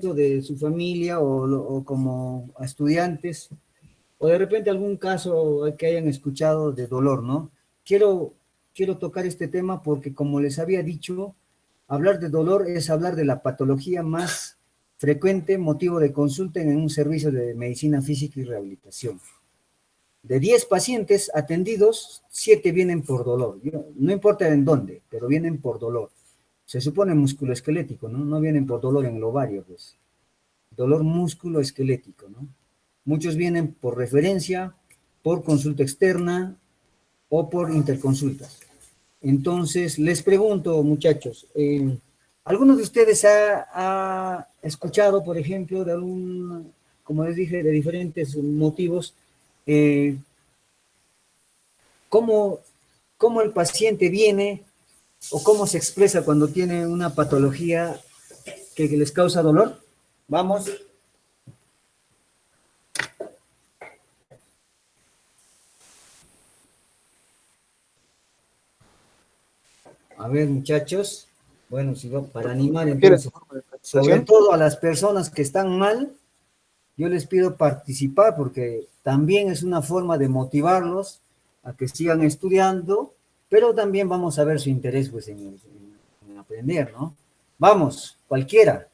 dentro de su familia o como estudiantes, o de repente algún caso que hayan escuchado de dolor, ¿no? Quiero, quiero tocar este tema porque, como les había dicho, hablar de dolor es hablar de la patología más frecuente motivo de consulta en un servicio de medicina física y rehabilitación. De 10 pacientes atendidos, 7 vienen por dolor. No importa en dónde, pero vienen por dolor. Se supone musculoesquelético, ¿no? No vienen por dolor en el ovario, pues. Dolor musculoesquelético, ¿no? Muchos vienen por referencia, por consulta externa o por interconsultas. Entonces, les pregunto, muchachos, ¿alguno de ustedes ha escuchado, por ejemplo, de algún, como les dije, de diferentes motivos, eh, cómo, cómo el paciente viene o cómo se expresa cuando tiene una patología que les causa dolor? Vamos. A ver, muchachos. Bueno, si va para animar ¿Quieres entonces, forma de sobre presentación? todo a las personas que están mal, yo les pido participar porque también es una forma de motivarlos a que sigan estudiando, pero también vamos a ver su interés pues, en aprender, ¿no? Vamos, cualquiera.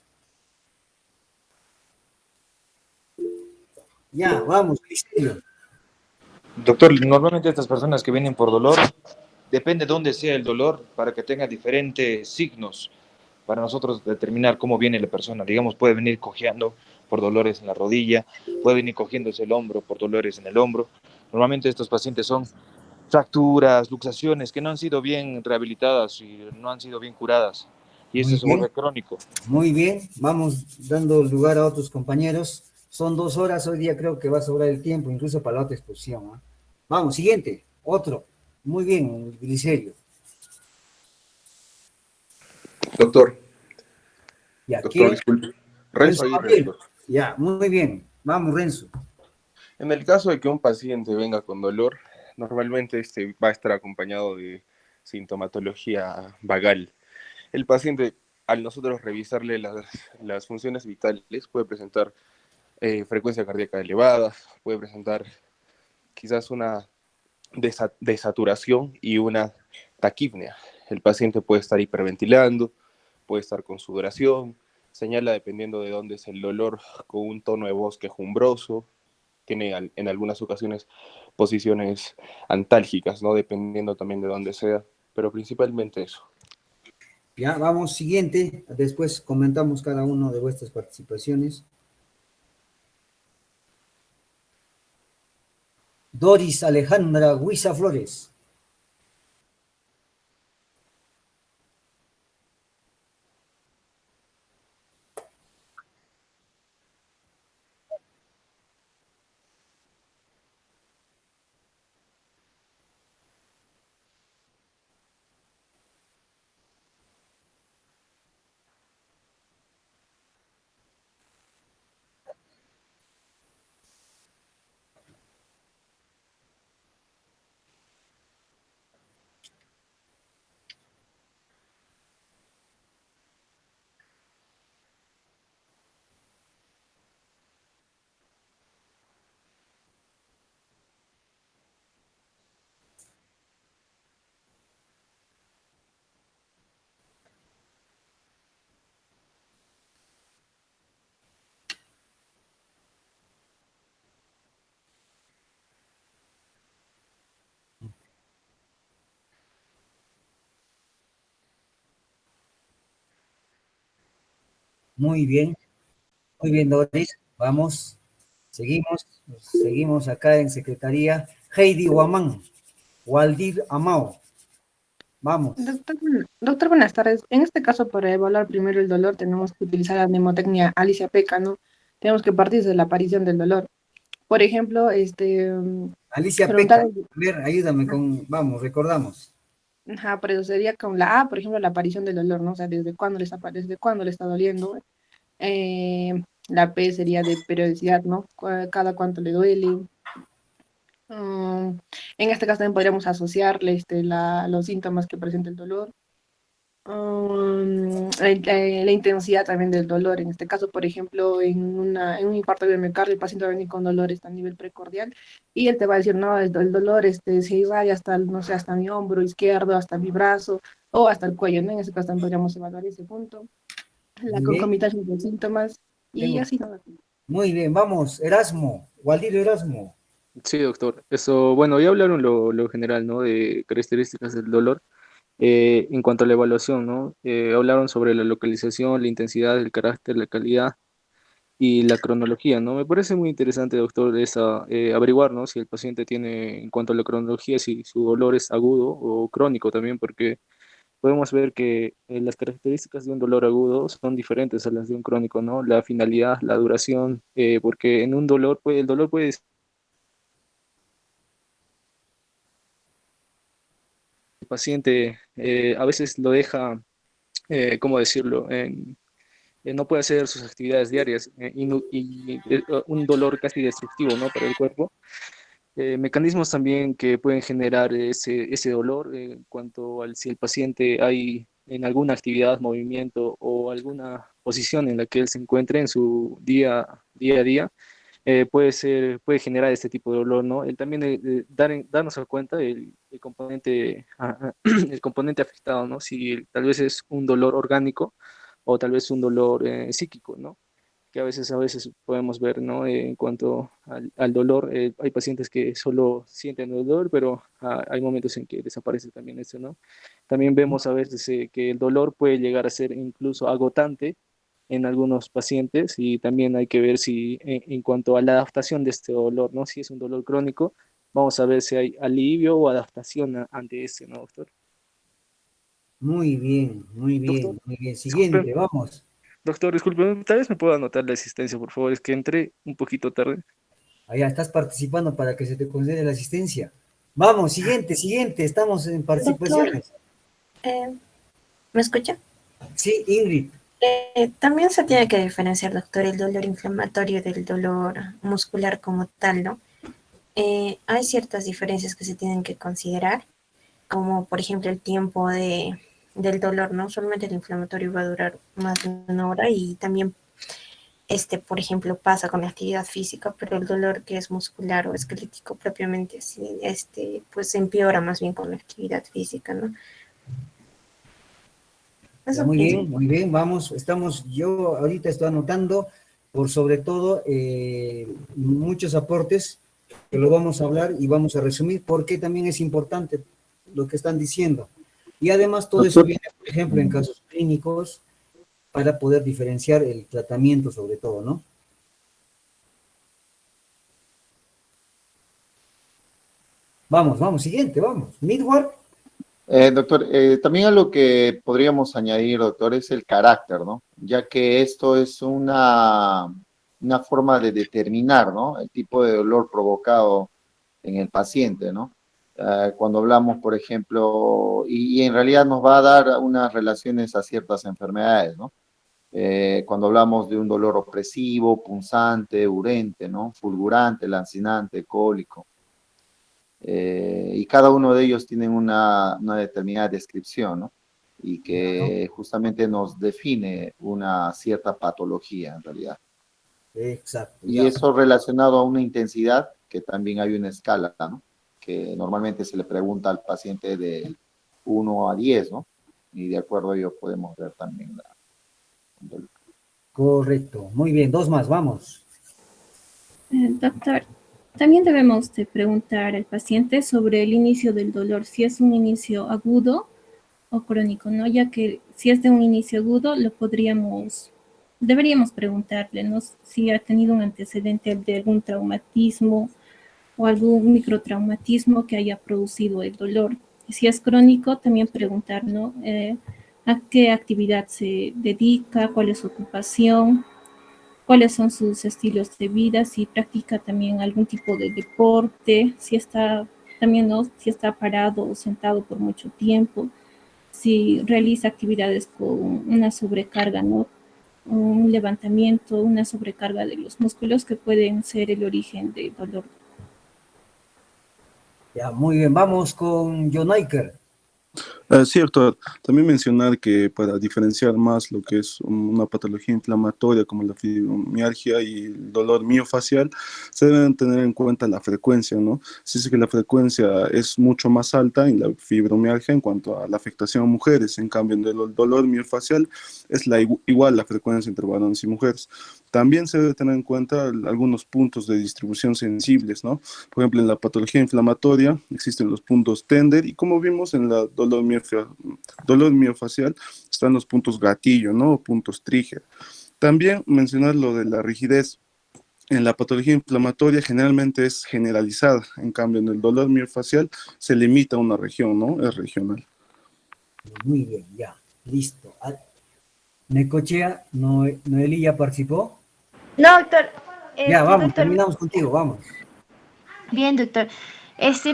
Ya, vamos, Cristiano. Doctor, normalmente estas personas que vienen por dolor, depende de dónde sea el dolor para que tenga diferentes signos para nosotros determinar cómo viene la persona. Digamos, puede venir cojeando por dolores en la rodilla, puede venir cogiéndose el hombro por dolores en el hombro. Normalmente estos pacientes son fracturas, luxaciones que no han sido bien rehabilitadas y no han sido bien curadas. Y eso Muy se vuelve bien, crónico. muy bien. Vamos dando lugar a otros compañeros. Son 2 horas, hoy día creo que va a sobrar el tiempo, incluso para la otra exposición, ¿no? Vamos, siguiente, otro. Muy bien, Glicerio. Doctor, ¿Ya doctor, quién? disculpe. Renzo Renzo Aguirre, Gabriel. doctor. Ya, muy bien. Vamos, Renzo. En el caso de que un paciente venga con dolor, normalmente este va a estar acompañado de sintomatología vagal. El paciente, al nosotros revisarle las funciones vitales, puede presentar frecuencia cardíaca elevada, puede presentar quizás una desaturación y una taquipnea. El paciente puede estar hiperventilando, puede estar con sudoración, señala dependiendo de dónde es el dolor con un tono de voz quejumbroso, tiene en algunas ocasiones posiciones antálgicas, ¿no? Dependiendo también de dónde sea, pero principalmente eso. Ya, vamos, siguiente. Después comentamos cada uno de vuestras participaciones. Doris Alejandra Huiza Flores. Muy bien, Doris. Vamos, seguimos acá en Secretaría. Heidi Guamán, Waldir Amao. Vamos. Doctor, buenas tardes. En este caso, para evaluar primero el dolor, tenemos que utilizar la mnemotecnia Alicia Peca, ¿no? Tenemos que partir de la aparición del dolor. Por ejemplo, Alicia Peca, preguntar, a ver, ayúdame con, vamos, recordamos. ajá, pero sería con la A, por ejemplo, la aparición del dolor, ¿no? O sea, desde cuándo le está doliendo. La P sería de periodicidad, ¿no? Cada cuánto le duele. En este caso también podríamos asociarle los síntomas que presenta el dolor. La intensidad también del dolor. En este caso, por ejemplo, en un infarto de miocardio, el paciente va a venir con dolores a nivel precordial y él te va a decir, no, el dolor se irradia hasta, no sé, hasta mi hombro izquierdo, hasta mi brazo o hasta el cuello, ¿no? En ese caso también podríamos evaluar ese punto, la Muy bien, concomitancia de los síntomas y tengo. así, ¿no? Muy bien, vamos, Erasmo, Waldir Erasmo. Sí, doctor. Eso, bueno, ya hablaron lo general, ¿no? De características del dolor. En cuanto a la evaluación, ¿no? Hablaron sobre la localización, la intensidad, el carácter, la calidad y la cronología, ¿no? Me parece muy interesante, doctor, averiguar, ¿no? Si el paciente tiene, en cuanto a la cronología, si su dolor es agudo o crónico también, porque podemos ver que las características de un dolor agudo son diferentes a las de un crónico, ¿no? La finalidad, la duración, porque en un dolor, el dolor puede el paciente a veces lo deja, ¿cómo decirlo? No puede hacer sus actividades diarias un dolor casi destructivo, ¿no? Para el cuerpo. Mecanismos también que pueden generar ese dolor en cuanto al si el paciente hay en alguna actividad, movimiento o alguna posición en la que él se encuentre en su día a día, puede generar este tipo de dolor, ¿no? El también darnos cuenta el componente, el componente afectado, ¿no? Si tal vez es un dolor orgánico o tal vez un dolor psíquico, ¿no? Que a veces podemos ver, ¿no? En cuanto al dolor, hay pacientes que solo sienten el dolor, pero hay momentos en que desaparece también eso, ¿no? También vemos a veces que el dolor puede llegar a ser incluso agotante en algunos pacientes y también hay que ver si en cuanto a la adaptación de este dolor, ¿no? Si es un dolor crónico, vamos a ver si hay alivio o adaptación ante este, ¿no, doctor? Muy bien, muy Doctor, bien, muy bien. disculpe, Siguiente, vamos. doctor, disculpe, tal vez me pueda anotar la asistencia, por favor, es que entré un poquito tarde. Allá estás participando para que se te conceda la asistencia. Vamos, siguiente, siguiente. Estamos en Doctor, participaciones. eh, ¿me escucha? Sí, Ingrid. También se tiene que diferenciar, doctor, el dolor inflamatorio del dolor muscular como tal, ¿no? Hay ciertas diferencias que se tienen que considerar, como por ejemplo el tiempo del dolor, ¿no? Solamente el inflamatorio va a durar más de una hora y también, por ejemplo, pasa con la actividad física, pero el dolor que es muscular o esquelético propiamente, sí, pues empeora más bien con la actividad física, ¿no? Ya, Eso pienso. muy bien, vamos. Yo ahorita estoy anotando por sobre todo muchos aportes que lo vamos a hablar y vamos a resumir porque también es importante lo que están diciendo. Y además todo eso Doctor, viene, por ejemplo, en casos clínicos para poder diferenciar el tratamiento sobre todo, ¿no? Vamos, vamos, siguiente, vamos. Midward, Doctor, también a lo que podríamos añadir, doctor, es el carácter, ¿no? Ya que esto es una forma de determinar, ¿no? El tipo de dolor provocado en el paciente, ¿no? Cuando hablamos, por ejemplo, y en realidad nos va a dar unas relaciones a ciertas enfermedades, ¿no? Cuando hablamos de un dolor opresivo, punzante, urente, ¿no? Fulgurante, lancinante, cólico. Y cada uno de ellos tienen una determinada descripción, ¿no? Y que justamente nos define una cierta patología en realidad. exacto, Y ya. eso relacionado a una intensidad, que también hay una escala, ¿no? Que normalmente se le pregunta al paciente de 1 a 10, ¿no? Y de acuerdo a ello podemos ver también la... Correcto, muy bien, dos más, vamos. Doctor, también debemos de preguntar al paciente sobre el inicio del dolor, si es un inicio agudo o crónico, ¿no? Ya que si es de un inicio agudo, deberíamos preguntarle, ¿no? Si ha tenido un antecedente de algún traumatismo o algún microtraumatismo que haya producido el dolor. Y si es crónico, también preguntar, ¿no? ¿A qué actividad se dedica? ¿Cuál es su ocupación? ¿Cuáles son sus estilos de vida? Si practica también algún tipo de deporte, si está también, ¿no? Si está parado o sentado por mucho tiempo, si realiza actividades con una sobrecarga, ¿no? Un levantamiento, una sobrecarga de los músculos que pueden ser el origen del dolor. Ya, muy bien, vamos con John Iker. Sí, doctor. También mencionar que para diferenciar más lo que es una patología inflamatoria como la fibromialgia y el dolor miofacial, se deben tener en cuenta la frecuencia, ¿no? Si es que la frecuencia es mucho más alta en la fibromialgia en cuanto a la afectación a mujeres, en cambio en el dolor miofacial es igual la frecuencia entre varones y mujeres. También se debe tener en cuenta algunos puntos de distribución sensibles, ¿no? Por ejemplo, en la patología inflamatoria existen los puntos tender y como vimos en la dolor miofacial están los puntos gatillo, ¿no? O puntos trigger. También mencionar lo de la rigidez. En la patología inflamatoria generalmente es generalizada, en cambio en el dolor miofacial se limita a una región, ¿no? Es regional. Muy bien, ya, listo. Necochea, Noelí ya participó. No, doctor. Ya, vamos, Doctor. terminamos contigo, vamos. Bien, doctor.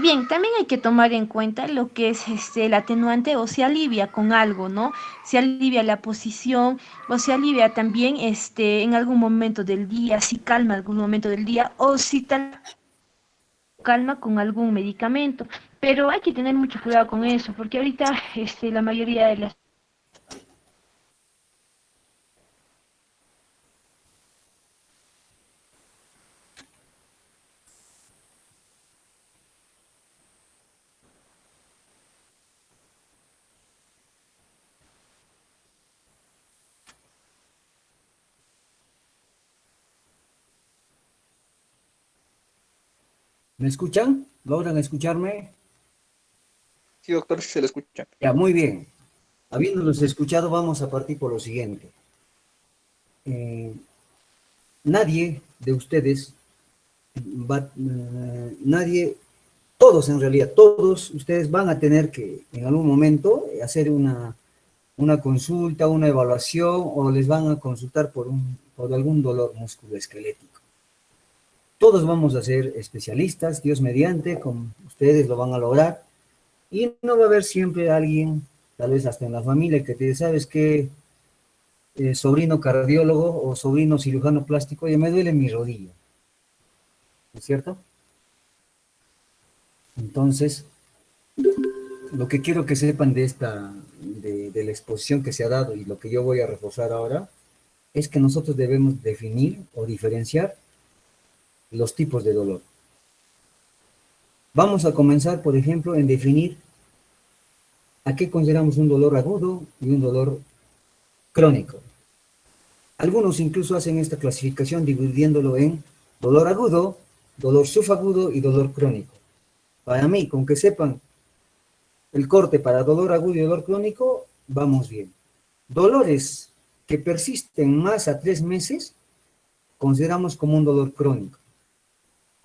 Bien, también hay que tomar en cuenta lo que es el atenuante o se alivia con algo, ¿no? Se alivia la posición o se alivia también en algún momento del día, si calma algún momento del día o si tal calma con algún medicamento. Pero hay que tener mucho cuidado con eso, porque ahorita la mayoría de las... ¿Me escuchan? ¿Logran escucharme? Sí, doctor, sí se le escucha. Ya, muy bien. Habiéndolos escuchado, vamos a partir por lo siguiente. Nadie de ustedes nadie, todos en realidad, todos ustedes van a tener que en algún momento hacer una consulta, una evaluación o les van a consultar por algún dolor musculoesquelético. Todos vamos a ser especialistas, Dios mediante, como ustedes lo van a lograr. Y no va a haber siempre alguien, tal vez hasta en la familia, que te dice, ¿sabes qué? Sobrino cardiólogo o sobrino cirujano plástico, oye, me duele mi rodilla. ¿No es cierto? Entonces, lo que quiero que sepan de la exposición que se ha dado y lo que yo voy a reforzar ahora, es que nosotros debemos definir o diferenciar los tipos de dolor. Vamos a comenzar, por ejemplo, en definir a qué consideramos un dolor agudo y un dolor crónico. Algunos incluso hacen esta clasificación dividiéndolo en dolor agudo, dolor subagudo y dolor crónico. Para mí, con que sepan el corte para dolor agudo y dolor crónico, vamos bien. Dolores que persisten más a 3 meses, consideramos como un dolor crónico.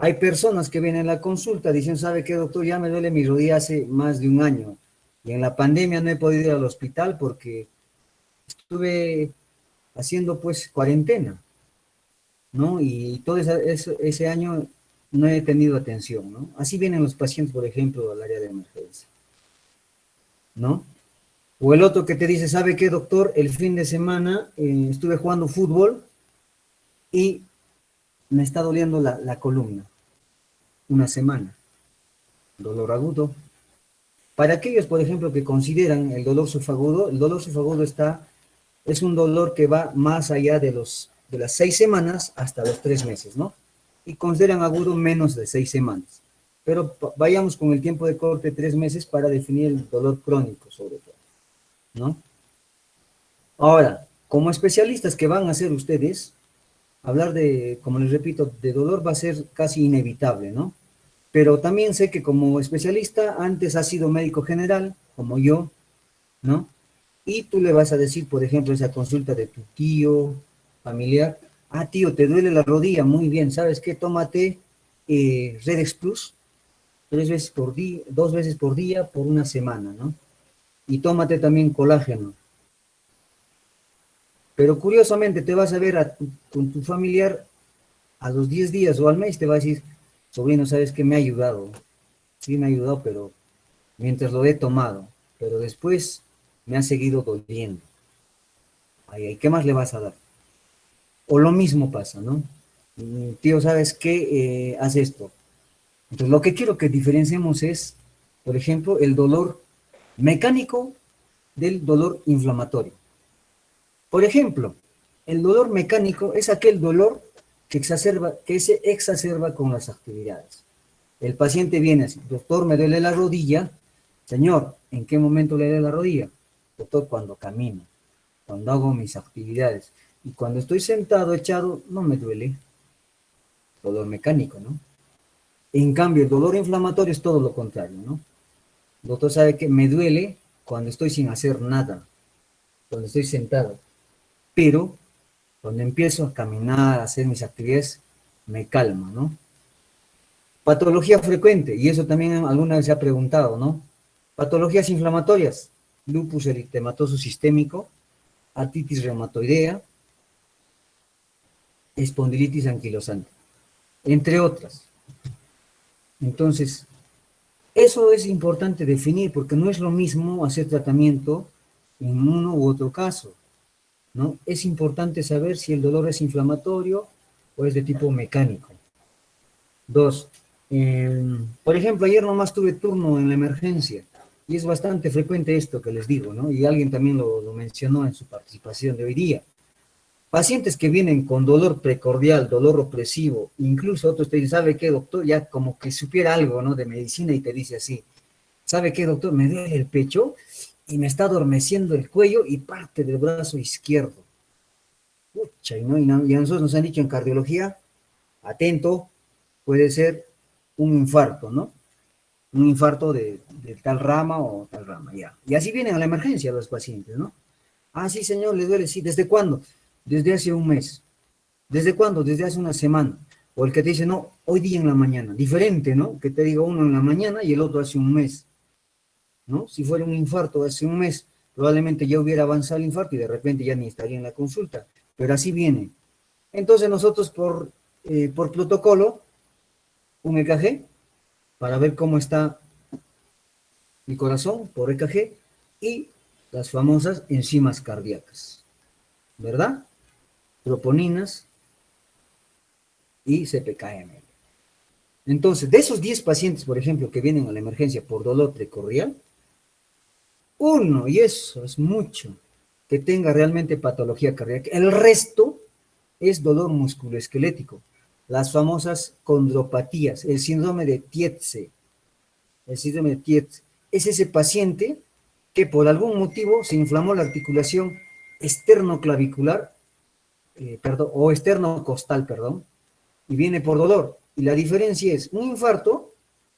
Hay personas que vienen a la consulta, dicen, ¿sabe qué, doctor? Ya me duele mi rodilla hace más de un año. Y en la pandemia no he podido ir al hospital porque estuve haciendo pues cuarentena, ¿no? Y todo ese año no he tenido atención, ¿no? Así vienen los pacientes, por ejemplo, al área de emergencia, ¿no? O el otro que te dice, ¿sabe qué, doctor? El fin de semana estuve jugando fútbol y me está doliendo la columna. Una semana. Dolor agudo. Para aquellos, por ejemplo, que consideran el dolor subagudo es un dolor que va más allá de las 6 semanas hasta los 3 meses, ¿no? Y consideran agudo menos de 6 semanas. Pero vayamos con el tiempo de corte 3 meses para definir el dolor crónico, sobre todo, ¿no? Ahora, como especialistas que van a ser ustedes, hablar de, como les repito, de dolor va a ser casi inevitable, ¿no? Pero también sé que como especialista antes has sido médico general, como yo, ¿no? Y tú le vas a decir, por ejemplo, esa consulta de tu tío, familiar, tío, te duele la rodilla, muy bien, ¿sabes qué? Tómate Redex Plus 2 veces por día por una semana, ¿no? Y tómate también colágeno. Pero curiosamente te vas a ver con tu familiar a los 10 días o al mes, te va a decir, sobrino, ¿sabes qué? Me ha ayudado. Sí, me ha ayudado, pero mientras lo he tomado. Pero después me ha seguido doliendo. Ay, ¿qué más le vas a dar? O lo mismo pasa, ¿no? Tío, ¿sabes qué? Haz esto. Entonces, lo que quiero que diferenciemos es, por ejemplo, el dolor mecánico del dolor inflamatorio. Por ejemplo, el dolor mecánico es aquel dolor que se exacerba con las actividades. El paciente viene así, doctor, me duele la rodilla. Señor, ¿en qué momento le duele la rodilla? Doctor, cuando camino, cuando hago mis actividades. Y cuando estoy sentado, echado, no me duele. Dolor mecánico, ¿no? En cambio, el dolor inflamatorio es todo lo contrario, ¿no? El doctor sabe que me duele cuando estoy sin hacer nada, cuando estoy sentado. Pero cuando empiezo a caminar, a hacer mis actividades, me calma, ¿no? Patología frecuente, y eso también alguna vez se ha preguntado, ¿no? Patologías inflamatorias, lupus eritematoso sistémico, artritis reumatoidea, espondilitis anquilosante, entre otras. Entonces, eso es importante definir, porque no es lo mismo hacer tratamiento en uno u otro caso, ¿no? Es importante saber si el dolor es inflamatorio o es de tipo mecánico. 2. Por ejemplo, ayer nomás tuve turno en la emergencia, y es bastante frecuente esto que les digo, ¿no? Y alguien también lo mencionó en su participación de hoy día. Pacientes que vienen con dolor precordial, dolor opresivo, incluso otros te dicen, ¿sabe qué, doctor? Ya como que supiera algo, ¿no? De medicina y te dice así, ¿sabe qué, doctor? Me duele el pecho y me está adormeciendo el cuello y parte del brazo izquierdo. Pucha, ¿no? Y a nosotros nos han dicho en cardiología, atento, puede ser un infarto, ¿no? Un infarto de tal rama o tal rama, ya. Y así vienen a la emergencia los pacientes, ¿no? Ah, sí, señor, le duele, sí. ¿Desde cuándo? Desde hace un mes. ¿Desde cuándo? Desde hace una semana. O el que te dice, no, hoy día en la mañana. Diferente, ¿no? Que te diga uno en la mañana y el otro hace un mes, ¿no? Si fuera un infarto hace un mes, probablemente ya hubiera avanzado el infarto y de repente ya ni estaría en la consulta. Pero así viene. Entonces nosotros por protocolo, un EKG, para ver cómo está el corazón por EKG y las famosas enzimas cardíacas, ¿verdad? Troponinas y CPKM. Entonces, de esos 10 pacientes, por ejemplo, que vienen a la emergencia por dolor precordial, uno, y eso es mucho, que tenga realmente patología cardíaca. El resto es dolor musculoesquelético, las famosas condropatías, el síndrome de Tietze. El síndrome de Tietze es ese paciente que por algún motivo se inflamó la articulación esternoclavicular, o esternocostal, perdón, y viene por dolor. Y la diferencia es un infarto,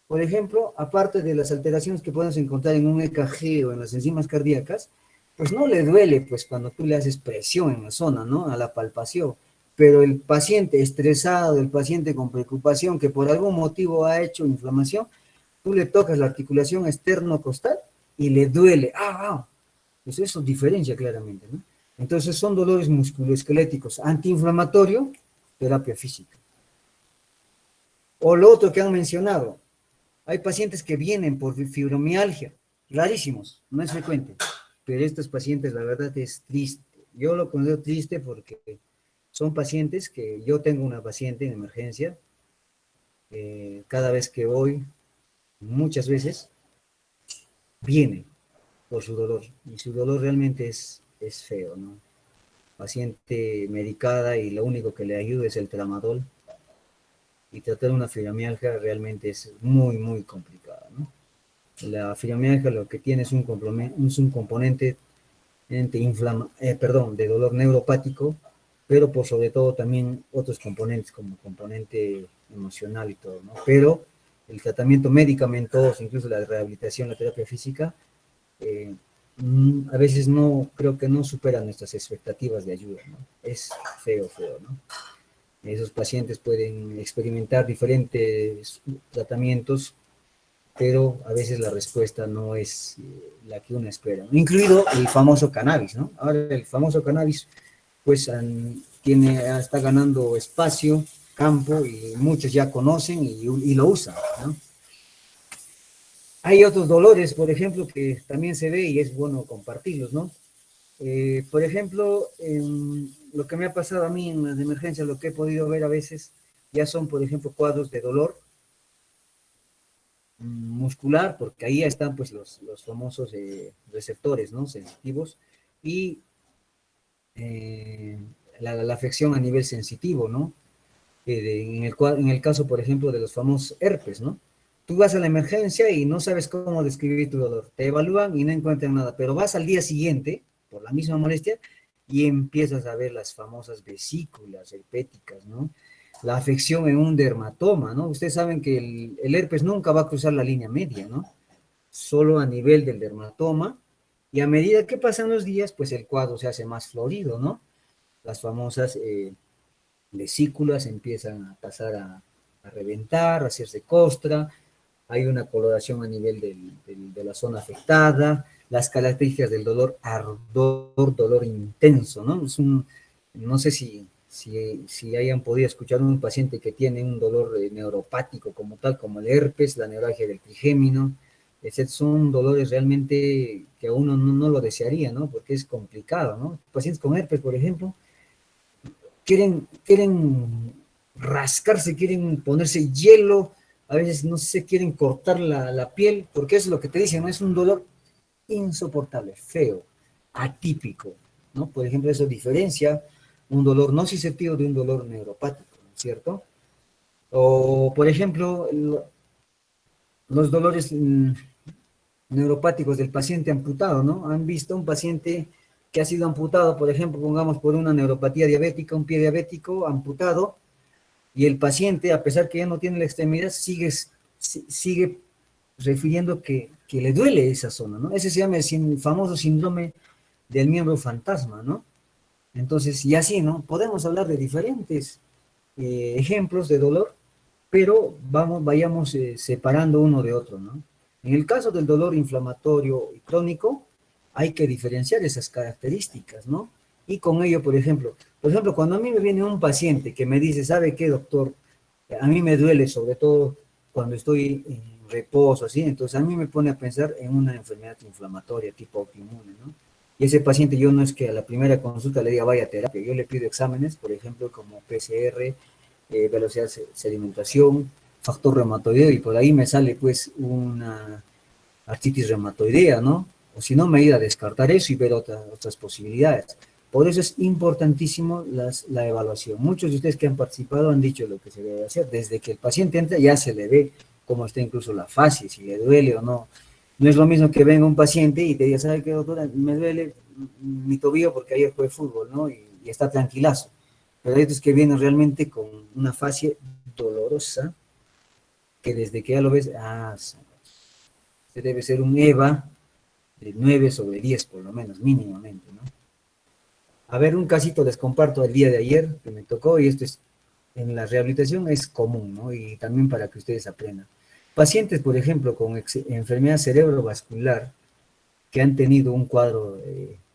por ejemplo, aparte de las alteraciones que podemos encontrar en un EKG o en las enzimas cardíacas, pues no le duele, pues cuando tú le haces presión en la zona, ¿no? A la palpación. Pero el paciente estresado, el paciente con preocupación, que por algún motivo ha hecho inflamación, tú le tocas la articulación esternocostal y le duele. Pues eso diferencia claramente, ¿no? Entonces son dolores musculoesqueléticos, antiinflamatorio, terapia física. O lo otro que han mencionado, hay pacientes que vienen por fibromialgia, rarísimos, no es frecuente, pero estos pacientes la verdad es triste. Yo lo considero triste porque son pacientes que yo tengo una paciente en emergencia, cada vez que voy, muchas veces, viene por su dolor, y su dolor realmente es feo, ¿no? Paciente medicada y lo único que le ayuda es el tramadol, y tratar una fibromialgia realmente es muy, muy complicada, ¿no? La fibromialgia lo que tiene es un componente de dolor neuropático, pero por sobre todo también otros componentes como componente emocional y todo, ¿no? Pero el tratamiento medicamentoso, incluso la rehabilitación, la terapia física, a veces creo que no superan nuestras expectativas de ayuda, ¿no? Es feo, ¿no? Esos pacientes pueden experimentar diferentes tratamientos, pero a veces la respuesta no es la que uno espera, incluido el famoso cannabis, ¿no? Ahora el famoso cannabis, pues está ganando espacio, campo, y muchos ya conocen y lo usan, ¿no? Hay otros dolores, por ejemplo, que también se ve y es bueno compartirlos, ¿no? Por ejemplo, lo que me ha pasado a mí en las emergencias, lo que he podido ver a veces, ya son, por ejemplo, cuadros de dolor muscular, porque ahí están pues los famosos receptores, ¿no? Sensitivos, y la afección a nivel sensitivo, ¿no? En el caso, por ejemplo, de los famosos herpes, ¿no? Tú vas a la emergencia y no sabes cómo describir tu dolor. Te evalúan y no encuentran nada, pero vas al día siguiente, por la misma molestia, y empiezas a ver las famosas vesículas herpéticas, ¿no? La afección en un dermatoma, ¿no? Ustedes saben que el herpes nunca va a cruzar la línea media, ¿no? Solo a nivel del dermatoma, y a medida que pasan los días, pues el cuadro se hace más florido, ¿no? Las famosas vesículas empiezan a pasar a reventar, a hacerse costra, hay una coloración a nivel de la zona afectada, las características del dolor, ardor, dolor intenso, ¿no? No sé si hayan podido escuchar un paciente que tiene un dolor neuropático como tal, como el herpes, la neuralgia del trigémino, son dolores realmente que a uno no lo desearía, ¿no? Porque es complicado, ¿no? Pacientes con herpes, por ejemplo, quieren rascarse, quieren ponerse hielo, a veces no se quieren cortar la piel, porque eso es lo que te dicen, ¿no? Es un dolor insoportable, feo, atípico, ¿no? Por ejemplo, eso diferencia un dolor no susceptible de un dolor neuropático, ¿no es cierto? O, por ejemplo, los dolores neuropáticos del paciente amputado, ¿no? Han visto un paciente que ha sido amputado, por ejemplo, pongamos por una neuropatía diabética, un pie diabético amputado, y el paciente, a pesar que ya no tiene la extremidad, sigue refiriendo que le duele esa zona, ¿no? Ese se llama el famoso síndrome del miembro fantasma, ¿no? Entonces, y así, ¿no? Podemos hablar de diferentes ejemplos de dolor, pero vayamos separando uno de otro, ¿no? En el caso del dolor inflamatorio y crónico, hay que diferenciar esas características, ¿no? Y con ello, por ejemplo, cuando a mí me viene un paciente que me dice, ¿sabe qué, doctor? A mí me duele, sobre todo cuando estoy en reposo, así, entonces a mí me pone a pensar en una enfermedad inflamatoria tipo autoinmune, ¿no? Y ese paciente yo no es que a la primera consulta le diga vaya a terapia, yo le pido exámenes, por ejemplo, como PCR, velocidad de sedimentación, factor reumatoideo, y por ahí me sale pues una artritis reumatoidea, ¿no? O si no, me iba a descartar eso y ver otras posibilidades. Por eso es importantísimo la evaluación. Muchos de ustedes que han participado han dicho lo que se debe hacer. Desde que el paciente entra ya se le ve cómo está incluso la fascia, si le duele o no. No es lo mismo que venga un paciente y te diga, ¿sabe qué, doctora? Me duele mi tobillo porque ayer jugué fútbol, ¿no? Y está tranquilazo. Pero hay otros que vienen realmente con una fascia dolorosa, que desde que ya lo ves, se debe ser un EVA de 9/10 por lo menos, mínimamente, ¿no? A ver, un casito les comparto el día de ayer que me tocó, y esto es, en la rehabilitación es común, ¿no? Y también para que ustedes aprendan. Pacientes, por ejemplo, con enfermedad cerebrovascular, que han tenido un cuadro,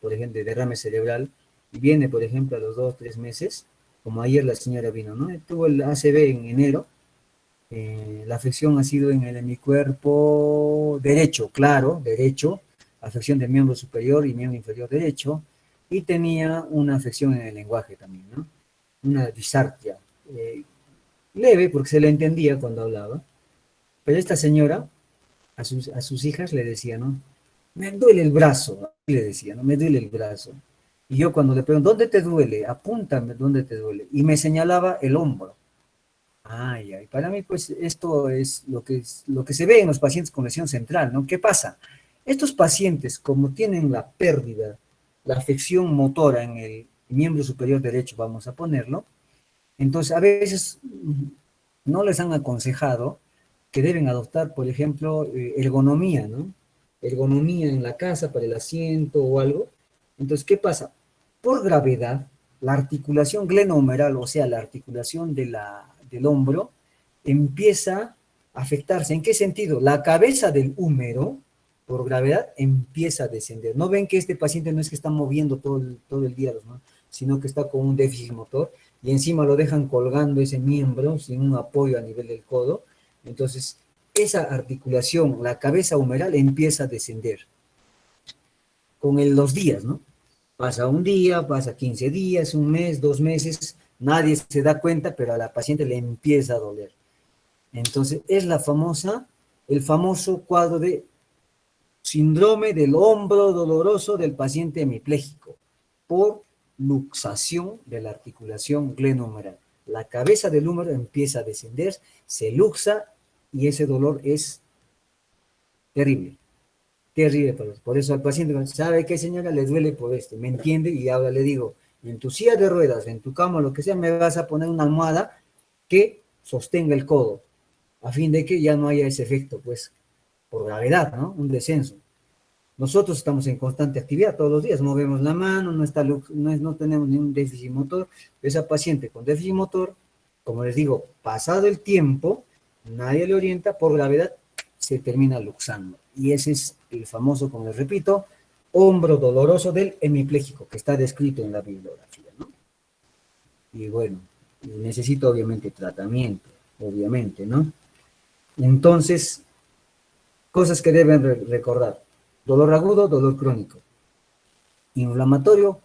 por ejemplo, de derrame cerebral, y viene, por ejemplo, a los 2 o 3 meses, como ayer la señora vino, ¿no? Tuvo el ACV en enero, la afección ha sido en el hemicuerpo derecho, claro, derecho, afección del miembro superior y miembro inferior derecho, y tenía una afección en el lenguaje también, ¿no? Una disartria, leve, porque se le entendía cuando hablaba, pero esta señora, a sus hijas le decía, ¿no? Me duele el brazo, le decía, ¿no? Me duele el brazo. Y yo cuando le pregunto, ¿dónde te duele? Apúntame dónde te duele. Y me señalaba el hombro. Ay, para mí, pues, esto es lo que se ve en los pacientes con lesión central, ¿no? ¿Qué pasa? Estos pacientes, como tienen la pérdida, la afección motora en el miembro superior derecho, vamos a ponerlo, entonces a veces no les han aconsejado que deben adoptar, por ejemplo, ergonomía, ¿no? Ergonomía en la casa para el asiento o algo. Entonces, ¿qué pasa? Por gravedad, la articulación glenohumeral, o sea, la articulación del hombro, empieza a afectarse. ¿En qué sentido? La cabeza del húmero, por gravedad, empieza a descender. ¿No ven que este paciente no es que está moviendo todo el día los manos, sino que está con un déficit motor, y encima lo dejan colgando ese miembro sin un apoyo a nivel del codo? Entonces, esa articulación, la cabeza humeral, empieza a descender con los días, ¿no? Pasa un día, pasa 15 días, un mes, 2 meses, nadie se da cuenta, pero a la paciente le empieza a doler. Entonces, es la famosa el famoso cuadro de síndrome del hombro doloroso del paciente hemipléjico por luxación de la articulación glenohumeral. La cabeza del húmero empieza a descender, se luxa y ese dolor es terrible. Terrible. Por eso al paciente, ¿sabe qué, señora? Le duele por esto. ¿Me entiende? Y ahora le digo, en tu silla de ruedas, en tu cama, lo que sea, me vas a poner una almohada que sostenga el codo, a fin de que ya no haya ese efecto, pues, por gravedad, ¿no? Un descenso. Nosotros estamos en constante actividad todos los días, movemos la mano, no tenemos ningún déficit motor. Esa paciente con déficit motor, como les digo, pasado el tiempo, nadie le orienta, por gravedad se termina luxando. Y ese es el famoso, como les repito, hombro doloroso del hemipléjico, que está descrito en la bibliografía, ¿no? Y bueno, necesita obviamente tratamiento, obviamente, ¿no? Entonces, cosas que deben recordar. Dolor agudo, dolor crónico. Inflamatorio,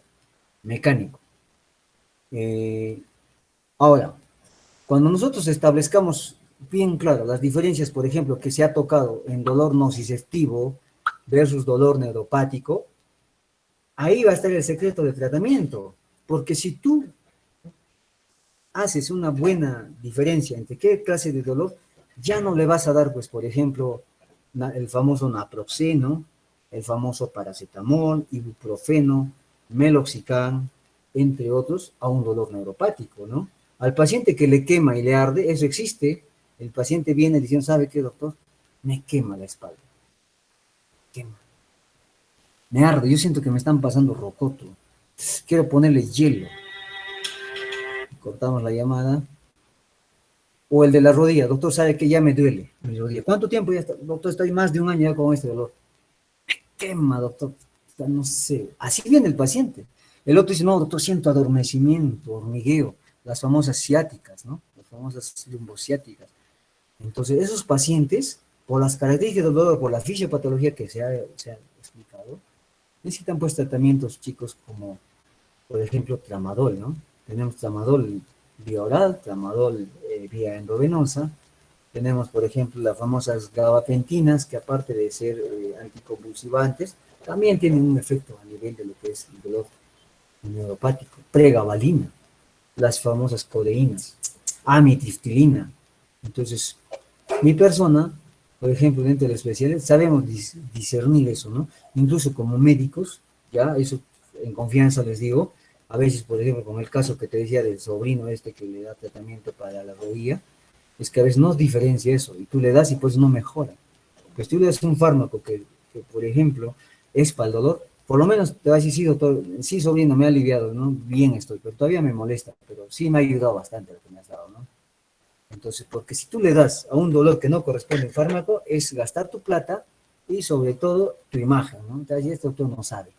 mecánico. Ahora, cuando nosotros establezcamos bien claro las diferencias, por ejemplo, que se ha tocado en dolor nociceptivo versus dolor neuropático, ahí va a estar el secreto del tratamiento. Porque si tú haces una buena diferencia entre qué clase de dolor, ya no le vas a dar, pues, por ejemplo, el famoso naproxeno, el famoso paracetamol, ibuprofeno, meloxicam, entre otros, a un dolor neuropático, ¿no? Al paciente que le quema y le arde, eso existe. El paciente viene diciendo, ¿sabe qué, doctor? Me quema la espalda. Quema. Me arde, yo siento que me están pasando rocoto. Quiero ponerle hielo. Cortamos la llamada. O el de la rodilla, doctor, ¿sabe que ya me duele mi rodilla? ¿Cuánto tiempo ya está? Doctor, estoy más de un año ya con este dolor. Quema, doctor, no sé, así viene el paciente. El otro dice, no, doctor, siento adormecimiento, hormigueo, las famosas ciáticas, ¿no? Las famosas lumbociáticas. Entonces, esos pacientes, por las características del dolor, por la fisiopatología que se ha explicado, necesitan pues tratamientos, chicos, como, por ejemplo, tramadol, ¿no? Tenemos tramadol vía oral, tramadol vía endovenosa. Tenemos, por ejemplo, las famosas gabapentinas, que aparte de ser anticonvulsivantes, también tienen un efecto a nivel de lo que es el dolor neuropático. Pregabalina, las famosas codeínas, amitriptilina. Entonces, mi persona, por ejemplo, dentro de la especialidad, sabemos discernir eso, ¿no? Incluso como médicos, ya, eso en confianza les digo, a veces, por ejemplo, como el caso que te decía del sobrino este que le da tratamiento para la rodilla, es que a veces no diferencia eso, y tú le das y pues no mejora. Pues tú le das un fármaco que por ejemplo, es para el dolor, por lo menos te va a decir, sí, doctor, sí, sobrino, me ha aliviado, ¿no? Bien estoy, pero todavía me molesta, pero sí me ha ayudado bastante lo que me has dado, ¿no? Entonces, porque si tú le das a un dolor que no corresponde al fármaco, es gastar tu plata y sobre todo tu imagen, ¿no? Entonces, este doctor no sabe,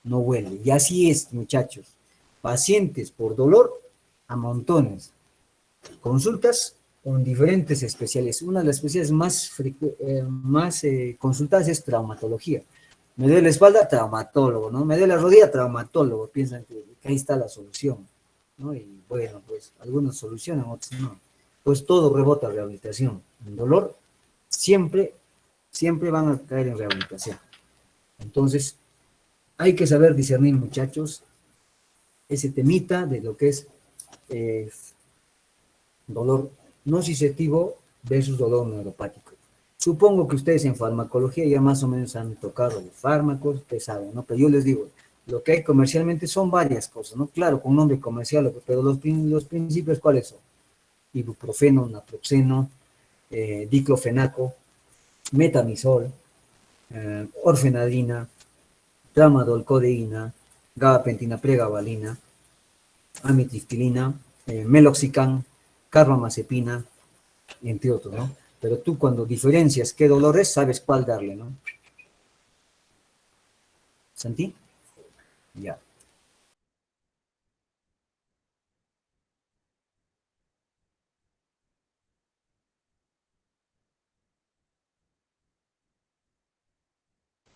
no huele. Y así es, muchachos. Pacientes por dolor a montones. Consultas con diferentes especiales. Una de las especialidades más consultadas es traumatología. Me duele la espalda, traumatólogo, ¿no? Me duele la rodilla, traumatólogo. Piensan que ahí está la solución, ¿no? Y bueno, pues algunos solucionan, otros no. Pues todo rebota a rehabilitación. El dolor siempre van a caer en rehabilitación. Entonces, hay que saber discernir, muchachos, ese temita de lo que es dolor nociceptivo versus dolor neuropático. Supongo que ustedes en farmacología ya más o menos han tocado los fármacos, ustedes saben, ¿no? Pero yo les digo, lo que hay comercialmente son varias cosas, ¿no? Claro, con nombre comercial, pero los principios, ¿cuáles son? Ibuprofeno, naproxeno, diclofenaco, metamisol, orfenadrina, tramadol, codeína, gabapentina, pregabalina, amitriptilina, meloxicam, carbamazepina, entre otros, ¿no? Pero tú cuando diferencias qué dolor es, sabes cuál darle, ¿no? ¿Santi? Ya.